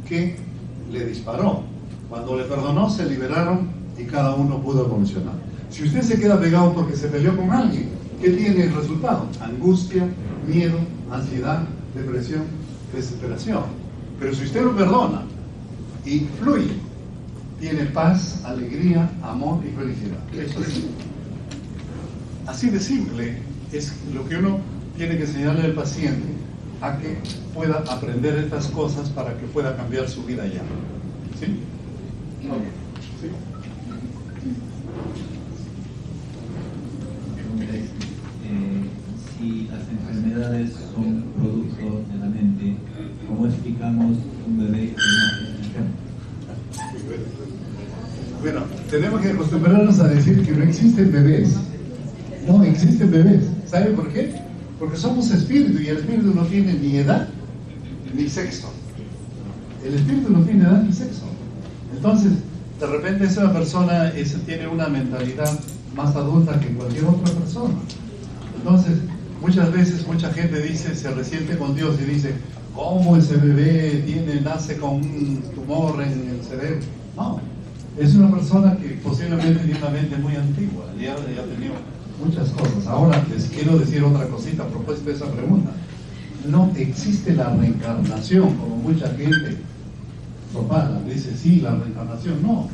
que le disparó. Cuando le perdonó, se liberaron y cada uno pudo evolucionar. Si usted se queda pegado porque se peleó con alguien, ¿qué tiene el resultado? Angustia, miedo, ansiedad, depresión, desesperación. Pero si usted lo perdona y fluye, tiene paz, alegría, amor y felicidad. Eso es así de simple, es lo que uno tiene que enseñarle al paciente a que pueda aprender estas cosas para que pueda cambiar su vida ya. ¿Sí? Okay. ¿Sí? Si las enfermedades son producto de la mente, ¿cómo explicamos un bebé que no es enfermo? Bueno, tenemos que acostumbrarnos a decir que no existen bebés. No existen bebés. ¿Sabe por qué? Porque somos espíritu y el espíritu no tiene ni edad ni sexo. El espíritu no tiene edad ni sexo. Entonces, de repente esa persona tiene una mentalidad más adulta que cualquier otra persona. Entonces, muchas veces mucha gente dice, se resiente con Dios y dice, ¿cómo ese bebé nace con un tumor en el cerebro? No, es una persona que posiblemente tiene una mente muy antigua, ya ha tenido muchas cosas. Ahora les quiero decir otra cosita a propósito de esa pregunta. No existe la reencarnación, como mucha gente propala, dice, sí, la reencarnación. No,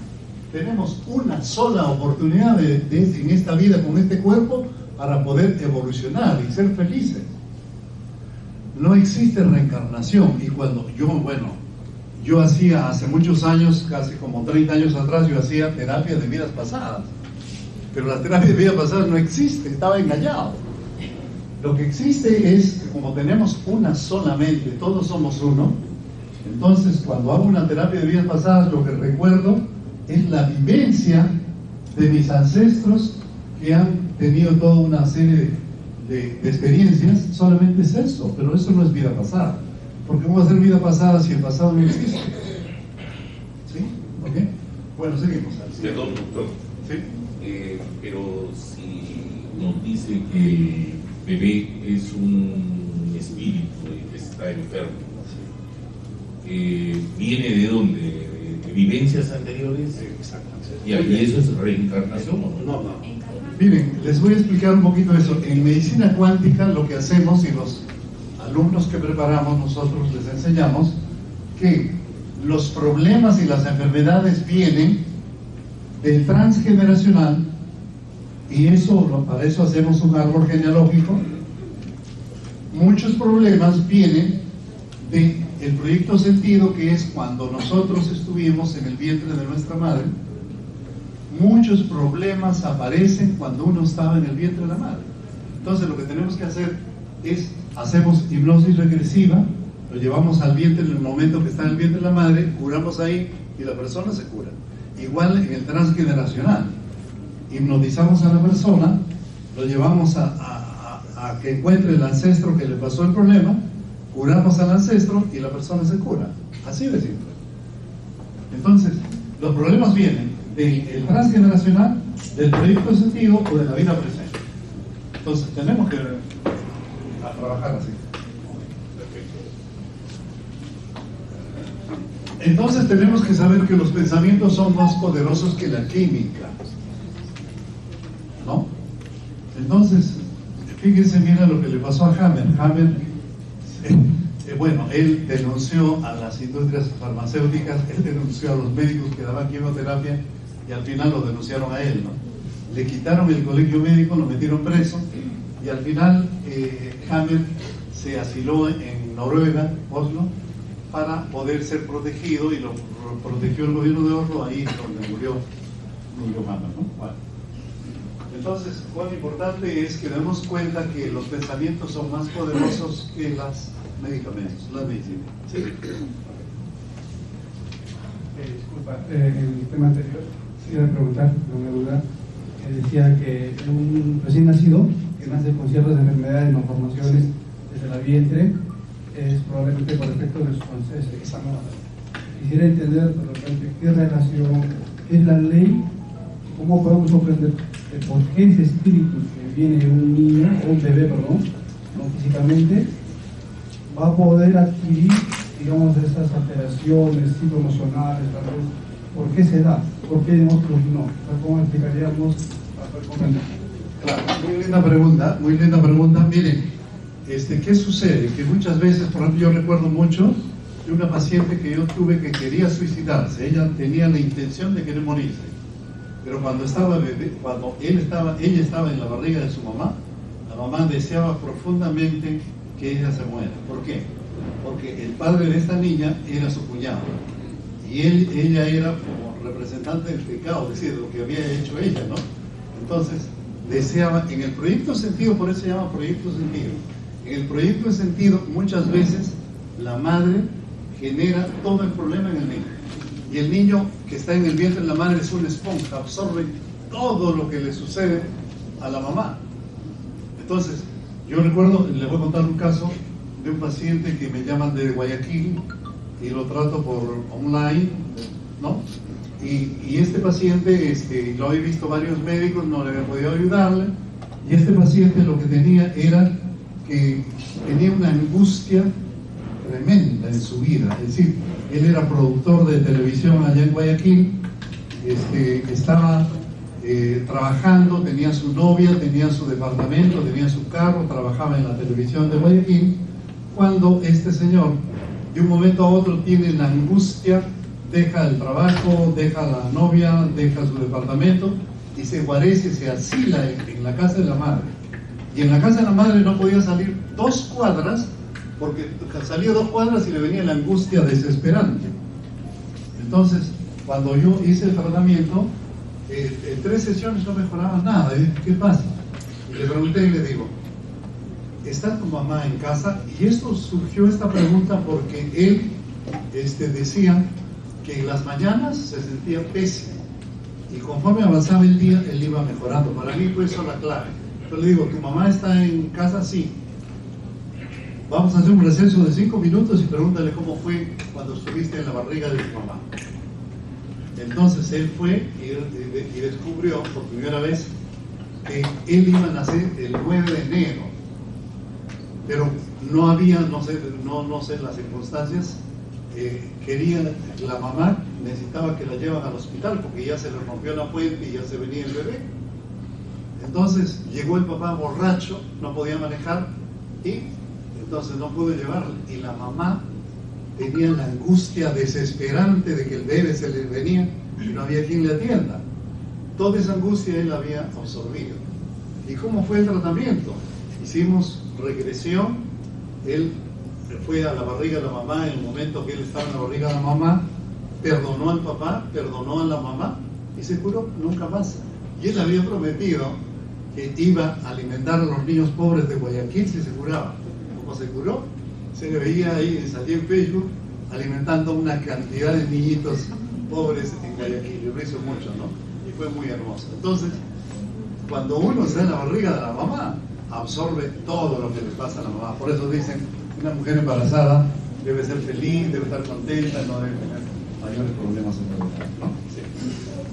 tenemos una sola oportunidad en esta vida con este cuerpo para poder evolucionar y ser felices. No existe reencarnación. Y cuando yo hacía hace muchos años, casi como 30 años atrás, yo hacía terapia de vidas pasadas. Pero la terapia de vidas pasadas no existe, estaba engañado. Lo que existe es que como tenemos una sola mente, todos somos uno, entonces cuando hago una terapia de vidas pasadas, lo que recuerdo es la vivencia de mis ancestros que han tenido toda una serie de experiencias. Solamente es eso, pero eso no es vida pasada. ¿Por qué vamos a hacer vida pasada si el pasado no existe? ¿Sí? ¿Ok? Bueno, seguimos. Perdón, doctor. ¿Sí? Pero si nos dice que el bebé es un espíritu que está enfermo, ¿viene de dónde? ¿De vivencias anteriores? Exactamente. ¿Y eso es reencarnación o no? No. Miren, les voy a explicar un poquito eso. En medicina cuántica lo que hacemos, y los alumnos que preparamos nosotros les enseñamos, que los problemas y las enfermedades vienen del transgeneracional, y para eso hacemos un árbol genealógico. Muchos problemas vienen del proyecto sentido, que es cuando nosotros estuvimos en el vientre de nuestra madre. Muchos problemas aparecen cuando uno estaba en el vientre de la madre. Entonces lo que tenemos que hacer es, hacemos hipnosis regresiva, lo llevamos al vientre en el momento que está en el vientre de la madre, curamos ahí y la persona se cura. Igual en el transgeneracional, hipnotizamos a la persona, lo llevamos a que encuentre el ancestro que le pasó el problema, curamos al ancestro y la persona se cura. Así de simple. Entonces, los problemas vienen del transgeneracional, del proyecto de sentido o de la vida presente. Entonces, tenemos que trabajar así. Entonces tenemos que saber que los pensamientos son más poderosos que la química, ¿no? Entonces, fíjense, mira lo que le pasó a Hammer. Hammer, él denunció a las industrias farmacéuticas, él denunció a los médicos que daban quimioterapia y al final lo denunciaron a él, ¿no? Le quitaron el colegio médico, lo metieron preso y al final Hammer se asiló en Noruega, Oslo, para poder ser protegido, y lo protegió el gobierno de Oslo, ahí es donde murió Hammer, ¿no? Bueno. Entonces, lo importante es que demos cuenta que los pensamientos son más poderosos que los medicamentos, la medicina. ¿Sí? Disculpa, en el tema anterior, quería preguntar, no me duda, decía que un recién nacido que nace con ciertas enfermedades, malformaciones desde la vientre, es probablemente por efecto de sus ancestros. Quisiera entender de repente qué relación es la ley, cómo podemos comprender por qué ese espíritu que viene de un niño, o un bebé, perdón, no físicamente, va a poder adquirir, digamos, esas alteraciones psicoemocionales, tal vez. ¿Por qué se da? ¿Por qué en otros no? ¿Cómo explicaríamos para poder comprender? Claro, muy linda pregunta, muy linda pregunta. Miren, ¿qué sucede? Que muchas veces, por ejemplo, yo recuerdo mucho de una paciente que yo tuve que quería suicidarse. Ella tenía la intención de querer morirse, pero cuando estaba bebé, ella estaba en la barriga de su mamá, la mamá deseaba profundamente que ella se muera. ¿Por qué? Porque el padre de esta niña era su cuñado y ella era como representante del pecado, es decir, de lo que había hecho ella, ¿no? Entonces deseaba, en el proyecto sentido, por eso se llama proyecto sentido, en el proyecto sentido muchas veces la madre genera todo el problema en el niño, y el niño que está en el vientre de la madre es una esponja, absorbe todo lo que le sucede a la mamá. Entonces yo recuerdo, les voy a contar un caso de un paciente que me llaman de Guayaquil y lo trato por online, ¿no? Y este paciente, lo he visto varios médicos, no le había podido ayudarle, y este paciente lo que tenía era que tenía una angustia tremenda en su vida. Es decir, él era productor de televisión allá en Guayaquil, estaba trabajando, tenía su novia, tenía su departamento, tenía su carro, trabajaba en la televisión de Guayaquil, cuando este señor de un momento a otro tiene la angustia, deja el trabajo, deja a la novia, deja su departamento y se guarece, se asila en la casa de la madre. Y en la casa de la madre no podía salir 2 cuadras, porque salía 2 cuadras y le venía la angustia desesperante. Entonces, cuando yo hice el tratamiento, en 3 sesiones no mejoraba nada. Y dije, ¿qué pasa? Y le pregunté y le digo, ¿está tu mamá en casa? Y esto surgió, esta pregunta, porque él decía que en las mañanas se sentía pésimo y conforme avanzaba el día él iba mejorando. Para mí fue eso la clave. Yo le digo, ¿tu mamá está en casa? Sí. Vamos a hacer un receso de 5 minutos y pregúntale cómo fue cuando estuviste en la barriga de tu mamá. Entonces él fue y descubrió por primera vez que él iba a nacer el 9 de enero, pero no había, no sé las circunstancias, la mamá necesitaba que la llevan al hospital porque ya se le rompió la fuente y ya se venía el bebé. Entonces llegó el papá borracho, no podía manejar y entonces no pudo llevarla, y la mamá tenía la angustia desesperante de que el bebé se le venía y no había quien le atienda. Toda esa angustia él había absorbido. ¿Y cómo fue el tratamiento? Hicimos regresión, él fue a la barriga de la mamá en el momento que él estaba en la barriga de la mamá, perdonó al papá, perdonó a la mamá y se curó nunca más. Y él había prometido que iba a alimentar a los niños pobres de Guayaquil si se curaba. Como se curó, se le veía ahí, salía en Facebook alimentando una cantidad de niñitos pobres en Guayaquil, y lo hizo mucho, ¿no? Y fue muy hermoso. Entonces, cuando uno está en la barriga de la mamá, absorbe todo lo que le pasa a la mamá. Por eso dicen, una mujer embarazada debe ser feliz, debe estar contenta, no debe tener mayores problemas en la vida, ¿no? Sí.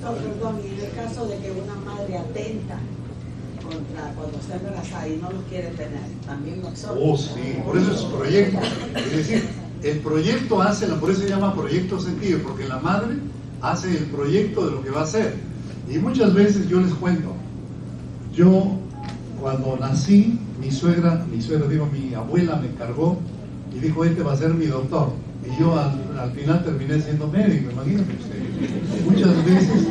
No, perdón, y en el caso de que una madre atenta cuando está embarazada y no lo quiere tener, también lo absorbe. Oh, sí, por eso es proyecto. Es decir, el proyecto por eso se llama proyecto sentido, porque la madre hace el proyecto de lo que va a hacer. Y muchas veces yo les cuento, yo cuando nací, mi abuela me cargó y dijo, este va a ser mi doctor. Y yo al final terminé siendo médico, imagínate usted. Muchas veces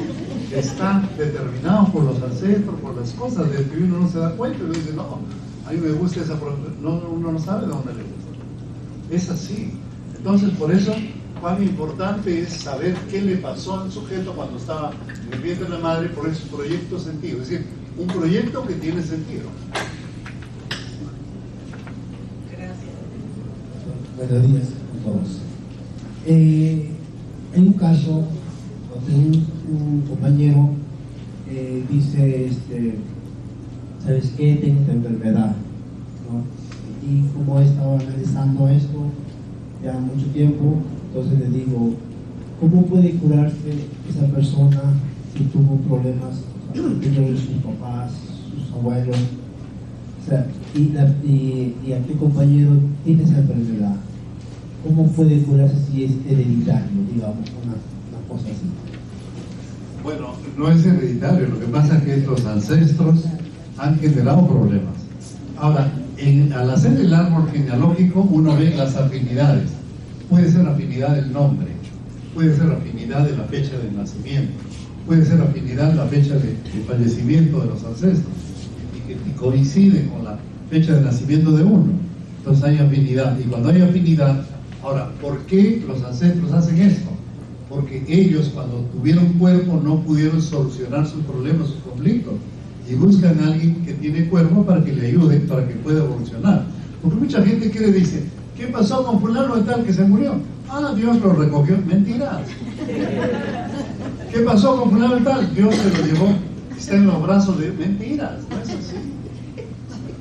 está determinado por los ancestros, por las cosas de que uno no se da cuenta y uno dice, no, a mí me gusta esa profesión, uno no sabe de dónde le gusta. Es así. Entonces, por eso, cuán importante es saber qué le pasó al sujeto cuando estaba en el vientre de la madre, por ese proyecto sentido. Es decir, un proyecto que tiene sentido. Gracias. Buenos días a todos. Hay un caso donde un compañero dice, ¿sabes qué? Tengo esta enfermedad, ¿no? Y como he estado analizando esto ya mucho tiempo, entonces le digo, ¿cómo puede curarse esa persona si tuvo problemas de sus papás, sus abuelos? O sea, y aquel compañero tiene esa enfermedad. ¿Cómo puede curarse si es hereditario, digamos, una cosa así? Bueno, no es hereditario, lo que pasa es que estos ancestros han generado problemas. Ahora, al hacer el árbol genealógico uno ve las afinidades. puede ser afinidad del nombre, puede ser afinidad de la fecha de nacimiento, puede ser afinidad de la fecha de fallecimiento de los ancestros, y coincide con la fecha de nacimiento de uno. Entonces hay afinidad, y cuando hay afinidad, ahora, ¿por qué los ancestros hacen esto? Porque ellos, cuando tuvieron cuerpo, no pudieron solucionar sus problemas, sus conflictos, y buscan a alguien que tiene cuerpo para que le ayude, para que pueda evolucionar. Porque mucha gente dice, ¿qué pasó con fulano de tal que se murió? Ah, Dios lo recogió. Mentiras. ¿Qué pasó con fulano de tal? Dios se lo llevó, está en los brazos de... Mentiras, no es así.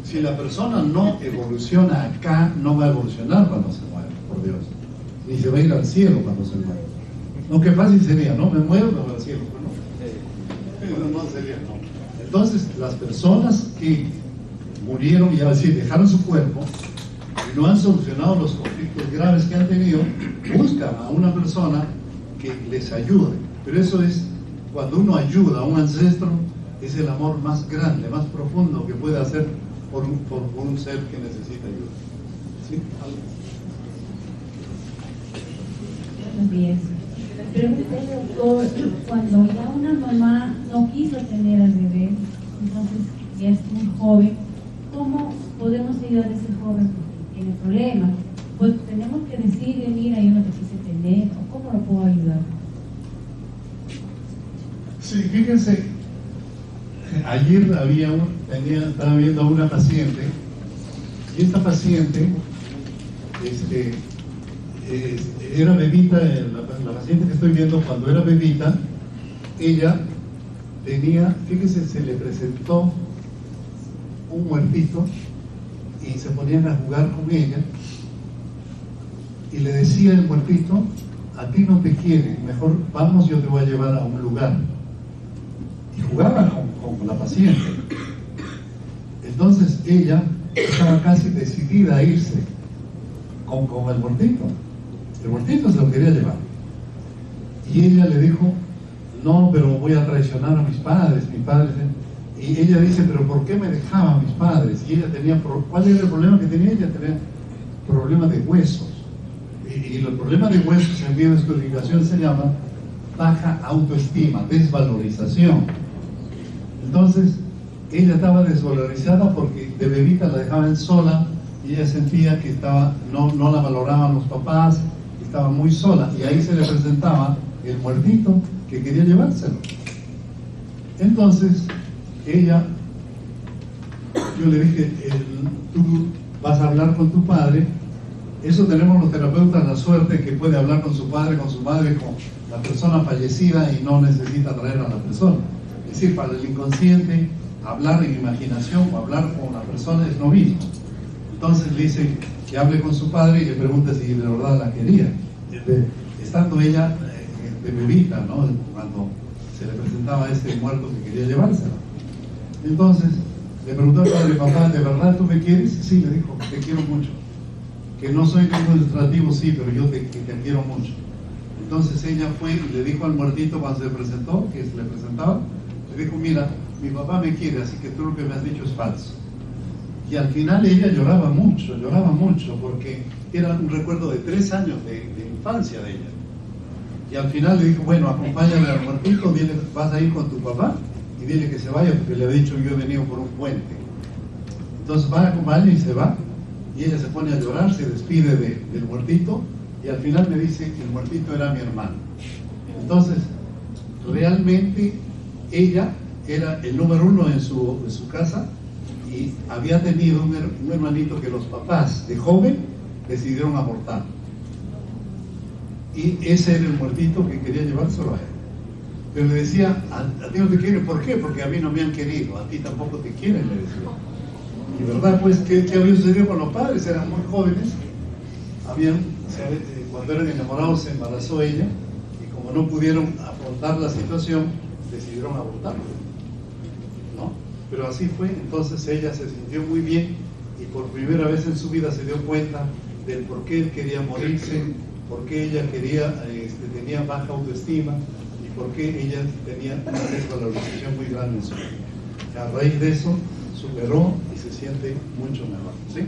Si la persona no evoluciona acá, no va a evolucionar cuando se muere, por Dios. Ni se va a ir al cielo cuando se muere. No, qué fácil sería, ¿no? Me muero, me voy al cielo. No sería, no. Entonces, las personas que murieron, ya decir, dejaron su cuerpo y no han solucionado los conflictos graves que han tenido, buscan a una persona que les ayude. Pero eso es, cuando uno ayuda a un ancestro, es el amor más grande, más profundo que puede hacer por un ser que necesita ayuda. ¿Sí? Buenos días. Pregúntale, doctor, cuando ya una mamá no quiso tener al bebé, entonces ya es muy joven, ¿cómo podemos ayudar a ese joven porque tiene problemas? Pues tenemos que decirle, mira, yo no te quise tener, o ¿cómo lo puedo ayudar? Sí, fíjense, ayer estaba viendo a una paciente, y esta paciente era bebita, la paciente que estoy viendo, cuando era bebita, ella tenía, fíjense, se le presentó un muertito y se ponían a jugar con ella y le decía el muertito, a ti no te quiere, mejor vamos, yo te voy a llevar a un lugar. Y jugaba con la paciente. Entonces ella estaba casi decidida a irse con el muertito. El muertito se lo quería llevar. Y ella le dijo, no, pero voy a traicionar a mis padres. Y ella dice, pero ¿por qué me dejaban mis padres? Y ella tenía, ¿cuál era el problema que tenía? Ella tenía problemas de huesos. Y el problema de huesos en biodescodificación se llama baja autoestima, desvalorización. Entonces, ella estaba desvalorizada porque de bebita la dejaban sola y ella sentía que no la valoraban los papás, estaba muy sola, y ahí se le presentaba el muertito que quería llevárselo. Entonces, yo le dije, tú vas a hablar con tu padre. Eso tenemos los terapeutas la suerte que puede hablar con su padre, con su madre, con la persona fallecida y no necesita traer a la persona. Es decir, para el inconsciente, hablar en imaginación o hablar con la persona es lo mismo. Entonces le dice que hable con su padre y le pregunte si de verdad la quería. Estando ella de bebita, ¿no? Cuando se le presentaba este muerto que quería llevársela. Entonces le preguntó al padre, papá, ¿de verdad tú me quieres? Sí, le dijo, te quiero mucho. Que no soy ningún ilustrativo, sí, pero yo te quiero mucho. Entonces ella fue y le dijo al muertito cuando se presentó, que se le presentaba, le dijo, mira, mi papá me quiere, así que tú lo que me has dicho es falso. Y al final ella lloraba mucho, porque era un recuerdo de 3 años de infancia de ella. Y al final le dijo, bueno, acompáñame al muertito, vas a ir con tu papá y dile que se vaya, porque le he dicho yo he venido por un puente. Entonces va a acompañarle y se va, y ella se pone a llorar, se despide del muertito, y al final me dice que el muertito era mi hermano. Entonces, realmente ella era el número 1 en su casa, y había tenido un hermanito que los papás de joven decidieron abortar. Y ese era el muertito que quería llevárselo a él. Pero le decía, a ti no te quieren, ¿por qué? Porque a mí no me han querido, a ti tampoco te quieren, le decía. Y verdad, pues, ¿qué había sucedido con los padres? Eran muy jóvenes, cuando eran enamorados se embarazó ella, y como no pudieron afrontar la situación, decidieron abortarlo, ¿no? Pero así fue. Entonces ella se sintió muy bien, y por primera vez en su vida se dio cuenta del por qué él quería morirse, por qué ella tenía baja autoestima, y por qué ella tenía una desvalorización muy grande en su vida. A raíz de eso, superó y se siente mucho mejor, ¿sí?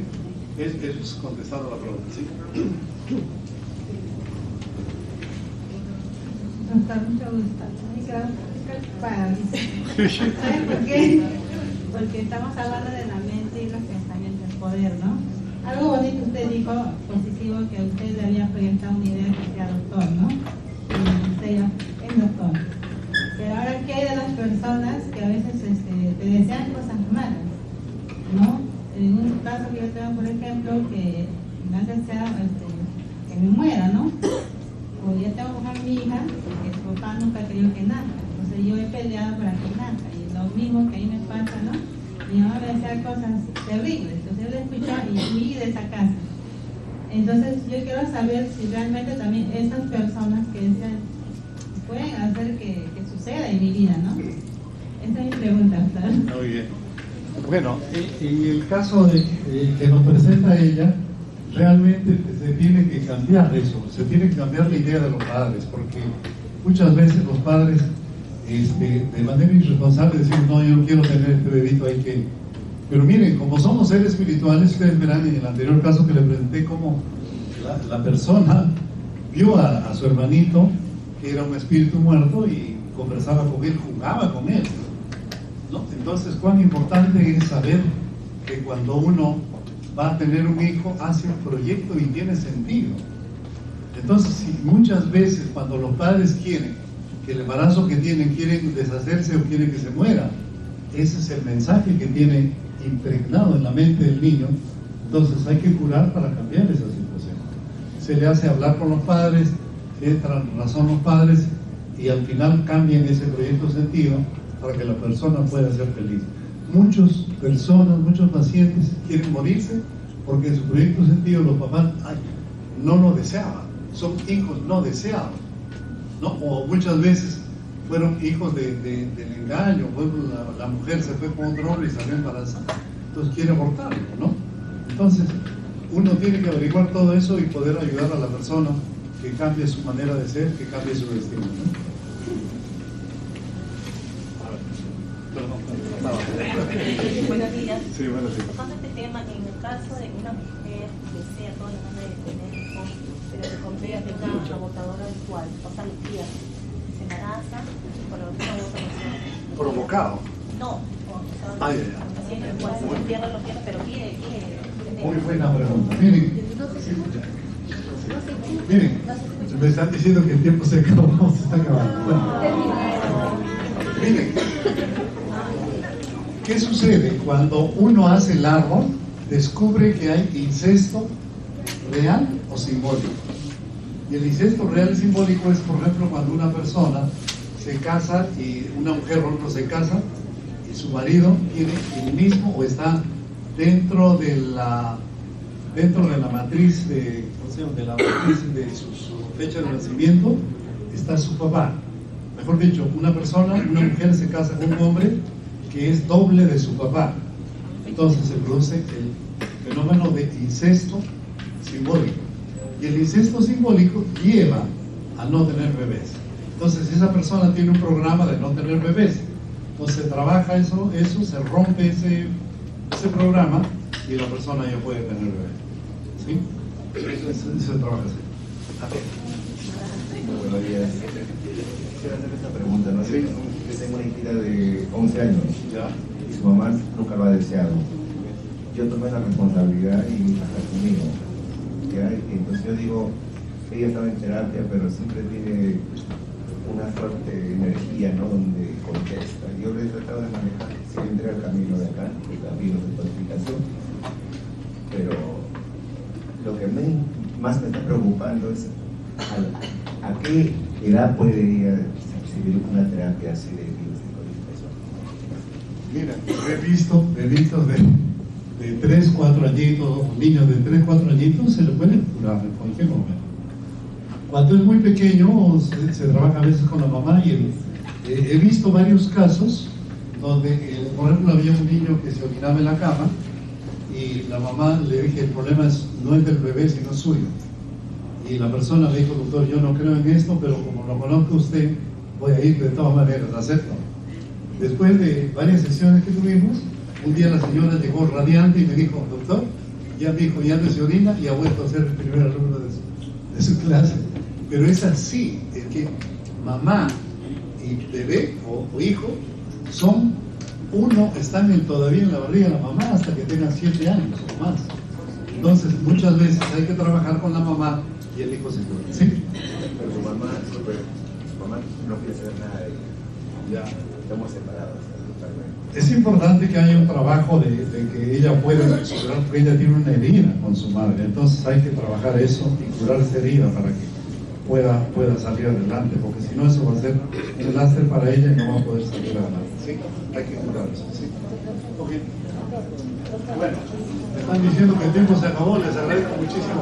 Eso es contestando la pregunta, ¿sí? Doctor, mucho gusto. Me quedo preocupada, dice. ¿Sabes por qué? Porque estamos hablando de la mente y los pensamientos, el poder, ¿no? Algo bonito usted dijo, positivo, que a usted le había proyectado una idea que sea doctor, ¿no? Y usted ya es doctor. Pero ahora, ¿qué hay de las personas que a veces te desean cosas malas, ¿no? En un caso que yo tengo, por ejemplo, que me hace desear que me muera, ¿no? O yo tengo a mi hija, que su papá nunca quería que nazca. Entonces yo he peleado para que nazca. Y lo mismo que a mí me pasa, ¿no? Mi mamá me decía cosas terribles. Entonces yo le escuchaba y huí de esa casa. Entonces yo quiero saber si realmente también esas personas que desean pueden hacer que suceda en mi vida, ¿no? Esa es mi pregunta, ¿sabes? Muy bien. Bueno, en el caso que nos presenta ella, realmente se tiene que cambiar eso, se tiene que cambiar la idea de los padres, porque muchas veces los padres de manera irresponsable decimos, no, yo no quiero tener este bebito, hay que... Pero miren, como somos seres espirituales, ustedes verán en el anterior caso que le presenté cómo la persona vio a su hermanito, que era un espíritu muerto, y conversaba con él, jugaba con él, ¿no? Entonces, cuán importante es saber que cuando uno va a tener un hijo, hace un proyecto y tiene sentido. Entonces, si muchas veces cuando los padres quieren que el embarazo que tienen, quieren deshacerse o quieren que se muera, ese es el mensaje que tiene impregnado en la mente del niño. Entonces hay que curar para cambiar esa situación. Se le hace hablar con los padres, le entran razón los padres y al final cambian ese proyecto de sentido para que la persona pueda ser feliz. Muchas personas, muchos pacientes quieren morirse porque en su proyecto de sentido los papás no lo deseaban, son hijos no deseados, ¿no? O muchas veces fueron hijos del engaño, la mujer se fue con otro hombre y salió embarazada, entonces quiere abortarlo, ¿no? Entonces uno tiene que averiguar todo eso y poder ayudar a la persona que cambie su manera de ser, que cambie su destino, ¿no? Buenos días. Sí, buenos días. Tocando este tema, en el caso de una mujer que desea toda la manera de tener hijos, pero se convierte en una abortadora virtual, pasa los días, se embaraza por alguna otra razón. ¿Provocado? No, pero quiere. Muy buena pregunta. Miren, me están diciendo que el tiempo se acabó, se está acabando. Bueno. Miren, ¿qué sucede cuando uno hace el árbol? Descubre que hay incesto real o simbólico. Y el incesto real y simbólico es, por ejemplo, cuando una persona se casa y una mujer o otro se casa y su marido tiene el mismo o está dentro de la matriz de su fecha de nacimiento, está su papá. Mejor dicho, una mujer se casa con un hombre que es doble de su papá. Entonces se produce el fenómeno de incesto simbólico. Y el incesto simbólico lleva a no tener bebés. Entonces esa persona tiene un programa de no tener bebés. Entonces se trabaja eso, se rompe ese programa y la persona ya puede tener bebés. ¿Sí? Eso se trabaja así. Buenos días. Quisiera hacer esta pregunta, ¿no? Sí. Yo tengo una hija de 11 años y su mamá nunca lo ha deseado. Yo tomé la responsabilidad y mi hija está conmigo. Entonces yo digo, ella estaba en terapia, pero siempre tiene una fuerte energía, ¿no? Donde contesta. Yo le he tratado de manejar, si entré al camino de acá, el camino de codificación, pero lo que más me está preocupando es a qué edad puede ella recibir una terapia así de codificación. Mira, he visto de 3, 4 añitos, niños de 3, 4 añitos se le puede curar en cualquier momento. Cuando es muy pequeño se trabaja a veces con la mamá y he visto varios casos donde, por ejemplo, había un niño que se orinaba en la cama y la mamá le dije, el problema no es del bebé sino suyo. Y la persona le dijo, doctor, yo no creo en esto, pero como lo conozco a usted, voy a ir de todas maneras, acepto. Después de varias sesiones que tuvimos, un día la señora llegó radiante y me dijo, doctor, ya mi hijo ya no se orina y ha vuelto a ser el primer alumno de su clase. Pero es así, es que mamá y bebé o hijo están todavía en la barriga de la mamá hasta que tengan 7 años o más. Entonces muchas veces hay que trabajar con la mamá y el hijo se cura. ¿Sí? Pero su mamá no quiere saber nada de ella. Ya. Estamos separados. Es importante que haya un trabajo de que ella pueda curar, porque ella tiene una herida con su madre. Entonces hay que trabajar eso y curar esa herida para que pueda salir adelante, porque si no eso va a ser un lastre para ella y no va a poder salir adelante. ¿Sí? Hay que curar eso. ¿Sí? Okay. Bueno, me están diciendo que el tiempo se acabó, les agradezco muchísimo.